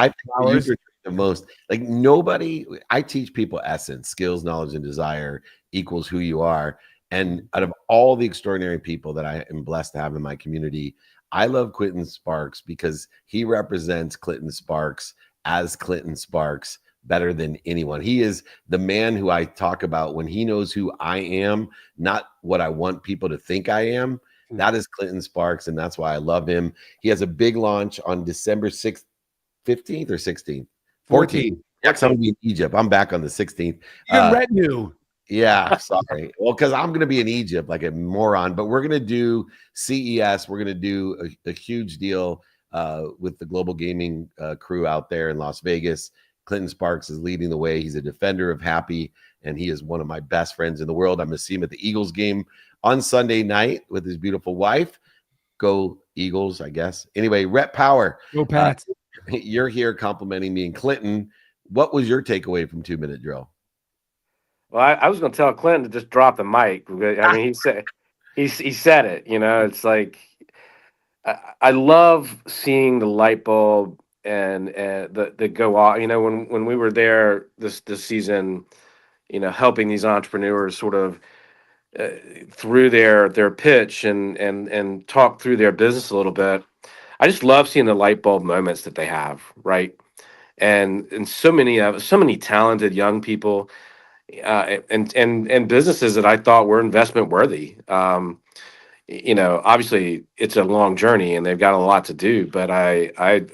think you the most. Like nobody, I teach people essence, skills, knowledge, and desire equals who you are. And out of all the extraordinary people that I am blessed to have in my community, I love Clinton Sparks because he represents Clinton Sparks as Clinton Sparks better than anyone. He is the man who I talk about when he knows who I am, not what I want people to think I am. That is Clinton Sparks, and that's why I love him. He has a big launch on December 6th, 15th or 16th? 14th. Next, I'm going to be in Egypt. I'm back on the 16th. You're retinue. Yeah, sorry. Well, because I'm going to be in Egypt like a moron, but we're going to do CES. We're going to do a huge deal with the global gaming crew out there in Las Vegas. Clinton Sparks is leading the way. He's a defender of happy, and he is one of my best friends in the world. I'm going to see him at the Eagles game on Sunday night with his beautiful wife. Go Eagles, I guess. Anyway, Rhett Power. Go Pats. You're here complimenting me and Clinton. What was your takeaway from 2 Minute Drill? Well, I was going to tell Clinton to just drop the mic. I mean, he said it. You know, it's like I love seeing the light bulb and the go off. You know, when we were there this season, you know, helping these entrepreneurs sort of through their pitch and talk through their business a little bit. I just love seeing the light bulb moments that they have, right? And so many talented young people and businesses that I thought were investment worthy. You know, obviously it's a long journey and they've got a lot to do, but I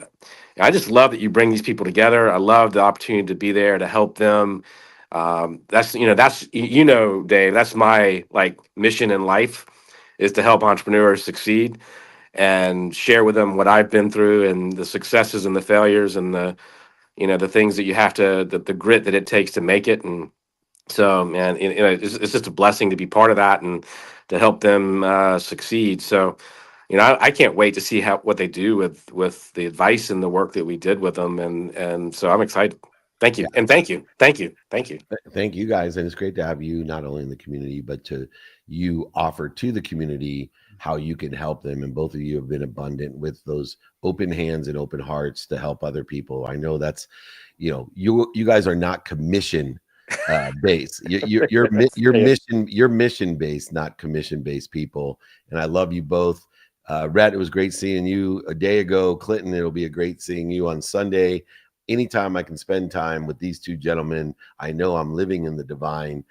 just love that you bring these people together. I love the opportunity to be there to help them. That's Dave, that's my like mission in life, is to help entrepreneurs succeed and share with them what I've been through and the successes and the failures and the things that you have to, the grit that it takes to make it. And so, man, it's just a blessing to be part of that and to help them succeed. So, you know, I can't wait to see what they do with the advice and the work that we did with them. And so I'm excited. Thank you. And thank you. Thank you guys. And it's great to have you not only in the community, but to you offer to the community how you can help them. And both of you have been abundant with those open hands and open hearts to help other people. I know that's, you know, you guys are not commission based. You're mission based, not commission based people. And I love you both. Rhett, it was great seeing you a day ago. Clinton, it'll be a great seeing you on Sunday. Anytime I can spend time with these two gentlemen, I know I'm living in the divine,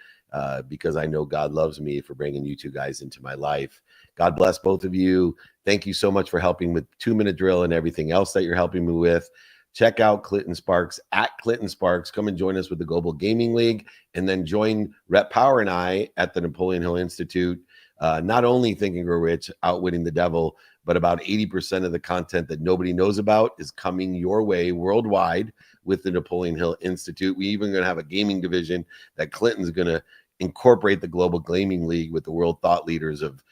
because I know God loves me for bringing you two guys into my life. God bless both of you. Thank you so much for helping with 2 Minute Drill and everything else that you're helping me with. Check out Clinton Sparks at Clinton Sparks. Come and join us with the Global Gaming League, and then join Rhett Power and I at the Napoleon Hill Institute. Not only Think and Grow Rich, Outwitting the Devil, but about 80% of the content that nobody knows about is coming your way worldwide with the Napoleon Hill Institute. We even going to have a gaming division that Clinton's going to incorporate the Global Gaming League with the world thought leaders of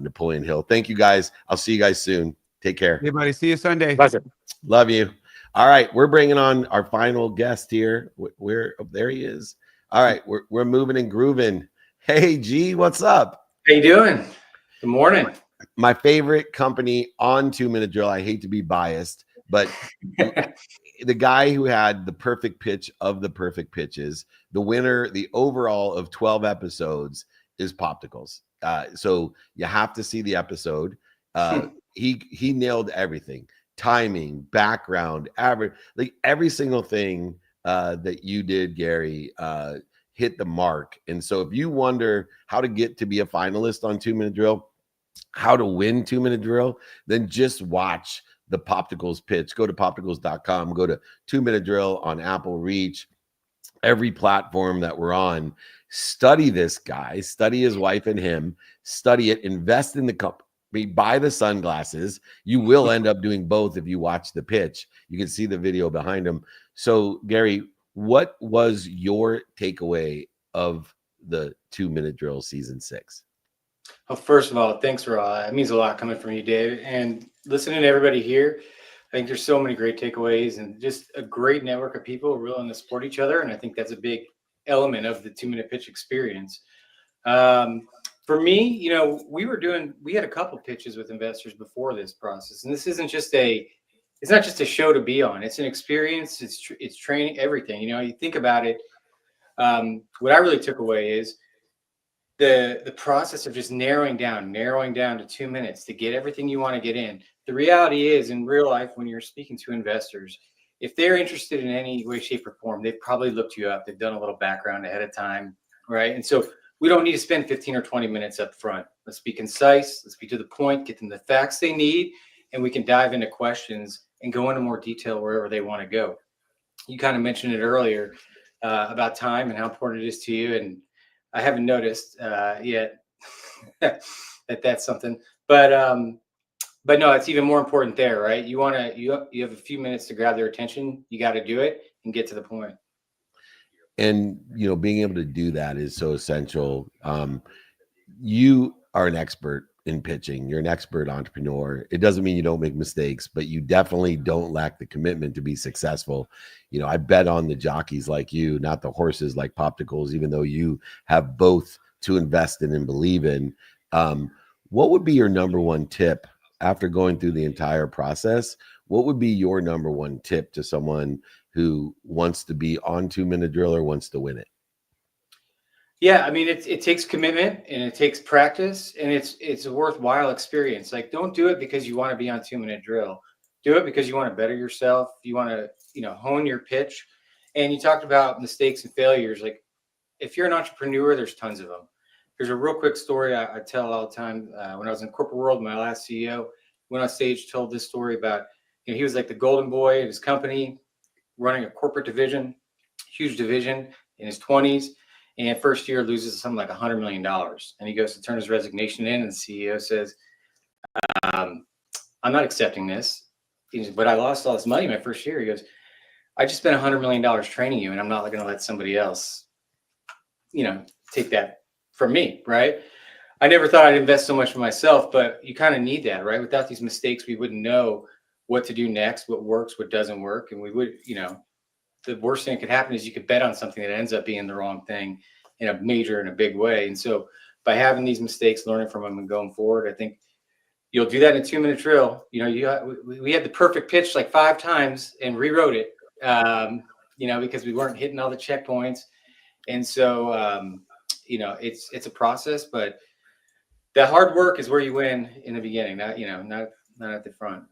Napoleon Hill. Thank you guys. I'll see you guys soon. Take care. Hey, buddy. See you Sunday. Pleasure. Love you. All right, we're bringing on our final guest here. There he is. All right, we're moving and grooving. Hey, G, what's up? How you doing? Good morning. My favorite company on 2 Minute Drill. I hate to be biased, but the guy who had the perfect pitch of the perfect pitches, the winner, the overall of 12 episodes is Popticles. So you have to see the episode. He nailed everything. Timing, background, every single thing that you did, Gary, hit the mark. And so if you wonder how to get to be a finalist on 2 Minute Drill, how to win 2 Minute Drill, then just watch the Popticles pitch. Go to popticles.com, go to 2 Minute Drill on Apple Reach, every platform that we're on. Study this guy, study his wife and him, study it, invest in the company. Buy the sunglasses. You will end up doing both if you watch the pitch. You can see the video behind him. So, Gary, what was your takeaway of the 2 Minute Drill season 6? Well, first of all, thanks for it means a lot coming from you, Dave. And listening to everybody here, I think there's so many great takeaways and just a great network of people willing to support each other. And I think that's a big element of the 2 Minute Pitch experience. For me, you know, we had a couple pitches with investors before this process, and this isn't just it's not just a show to be on. It's an experience. It's training, everything. You know, you think about it. What I really took away is the process of just narrowing down to 2 minutes to get everything you want to get in. The reality is, in real life, when you're speaking to investors, if they're interested in any way, shape, or form, they've probably looked you up. They've done a little background ahead of time, right? And so we don't need to spend 15 or 20 minutes up front. Let's be concise. Let's be to the point, get them the facts they need, and we can dive into questions and go into more detail wherever they want to go. You kind of mentioned it earlier about time and how important it is to you. And I haven't noticed yet that that's something, but no, it's even more important there, right? You have a few minutes to grab their attention. You got to do it and get to the point. And being able to do that is so essential. You are an expert in pitching. You're an expert entrepreneur. It doesn't mean you don't make mistakes, but you definitely don't lack the commitment to be successful. I bet on the jockeys like you, not the horses like Popsicles, even though you have both to invest in and believe in. What would be your number one tip after going through the entire process? What would be your number one tip to someone who wants to be on 2 Minute Drill or wants to win it? Yeah, I mean, it takes commitment and it takes practice, and it's a worthwhile experience. Like, don't do it because you want to be on 2 Minute Drill. Do it because you want to better yourself. You want to, hone your pitch. And you talked about mistakes and failures. Like, if you're an entrepreneur, there's tons of them. There's a real quick story I tell all the time. When I was in corporate world, my last CEO went on stage, told this story about, he was like the golden boy at his company, running a corporate division, huge division in his 20s. And first year loses something like $100 million. And he goes to turn his resignation in, and the CEO says, I'm not accepting this. He says, but I lost all this money my first year. He goes, I just spent $100 million training you, and I'm not going to let somebody else, take that from me, right? I never thought I'd invest so much for myself, but you kind of need that, right? Without these mistakes, we wouldn't know what to do next, what works, what doesn't work. And we would, the worst thing that could happen is you could bet on something that ends up being the wrong thing in a big way. And so by having these mistakes, learning from them and going forward, I think you'll do that in a 2 Minute Drill. We had the perfect pitch like 5 times and rewrote it, because we weren't hitting all the checkpoints. And so, it's a process, but the hard work is where you win in the beginning, not at the front.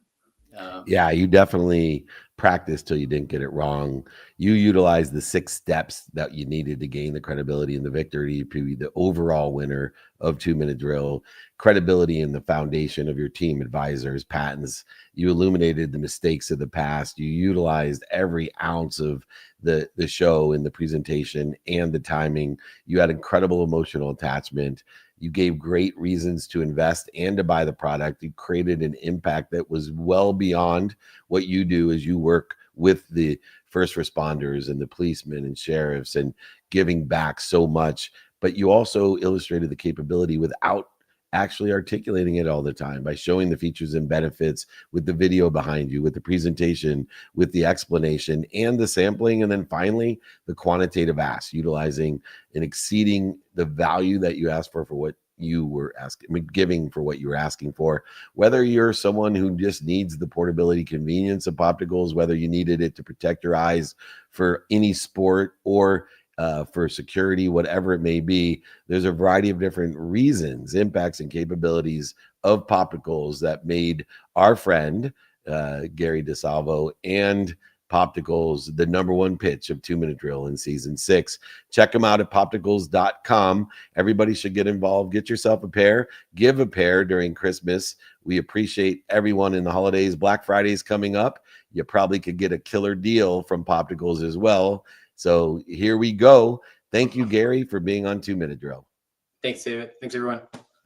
Yeah, you definitely practiced till you didn't get it wrong. You utilized the 6 steps that you needed to gain the credibility and the victory to be the overall winner of 2 Minute Drill. Credibility in the foundation of your team, advisors, patents. You illuminated the mistakes of the past. You utilized every ounce of the show in the presentation and the timing. You had incredible emotional attachment. You gave great reasons to invest and to buy the product. You created an impact that was well beyond what you do as you work with the first responders and the policemen and sheriffs and giving back so much. But you also illustrated the capability without actually articulating it all the time by showing the features and benefits with the video behind you, with the presentation, with the explanation and the sampling. And then finally, the quantitative ask, utilizing and exceeding the value that you asked for what you were asking, giving for what you were asking for. Whether you're someone who just needs the portability, convenience of Popsicles, whether you needed it to protect your eyes for any sport or for security, whatever it may be, there's a variety of different reasons, impacts, and capabilities of Popsicles that made our friend Gary DeSalvo and Popsicles the number one pitch of 2 Minute Drill in season 6. Check them out at popsicles.com. Everybody should get involved. Get yourself a pair. Give a pair during Christmas. We appreciate everyone in the holidays. Black Friday is coming up. You probably could get a killer deal from Popsicles as well. So here we go. Thank you, Gary, for being on 2 Minute Drill. Thanks, David. Thanks, everyone.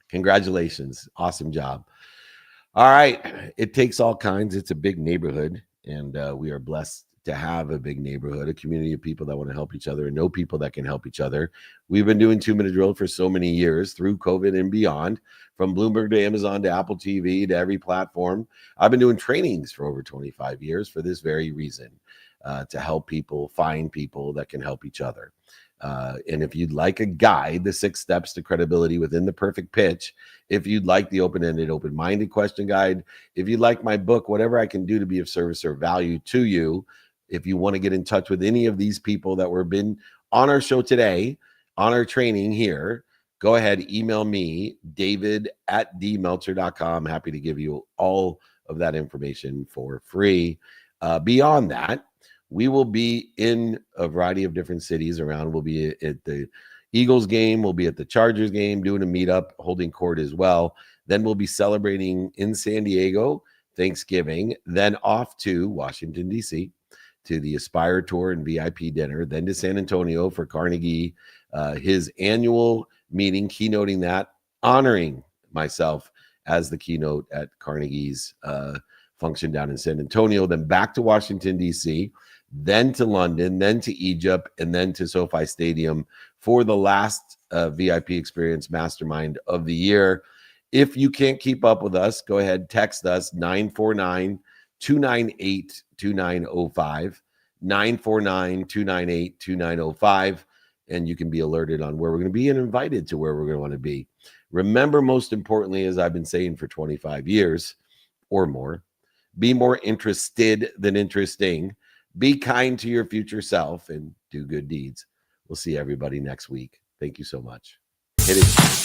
Congratulations. Awesome job. All right. It takes all kinds. It's a big neighborhood, and we are blessed to have a big neighborhood, a community of people that want to help each other and know people that can help each other. We've been doing 2 Minute Drill for so many years through COVID and beyond, from Bloomberg to Amazon to Apple TV to every platform. I've been doing trainings for over 25 years for this very reason. To help people find people that can help each other. And if you'd like a guide, the 6 steps to credibility within the perfect pitch, if you'd like the open-ended, open-minded question guide, if you'd like my book, whatever I can do to be of service or value to you, if you want to get in touch with any of these people that were been on our show today, on our training here, go ahead, email me, david@dmeltzer.com. Happy to give you all of that information for free. Beyond that, we will be in a variety of different cities around. We'll be at the Eagles game. We'll be at the Chargers game, doing a meetup, holding court as well. Then we'll be celebrating in San Diego, Thanksgiving, then off to Washington, D.C., to the Aspire Tour and VIP dinner, then to San Antonio for Carnegie, his annual meeting, keynoting that, honoring myself as the keynote at Carnegie's function down in San Antonio, then back to Washington, D.C., then to London, then to Egypt, and then to SoFi Stadium for the last VIP Experience Mastermind of the year. If you can't keep up with us, go ahead, text us 949-298-2905, 949-298-2905, and you can be alerted on where we're going to be and invited to where we're going to want to be. Remember, most importantly, as I've been saying for 25 years or more, be more interested than interesting. Be kind to your future self and do good deeds. We'll see everybody next week. Thank you so much. Hit it.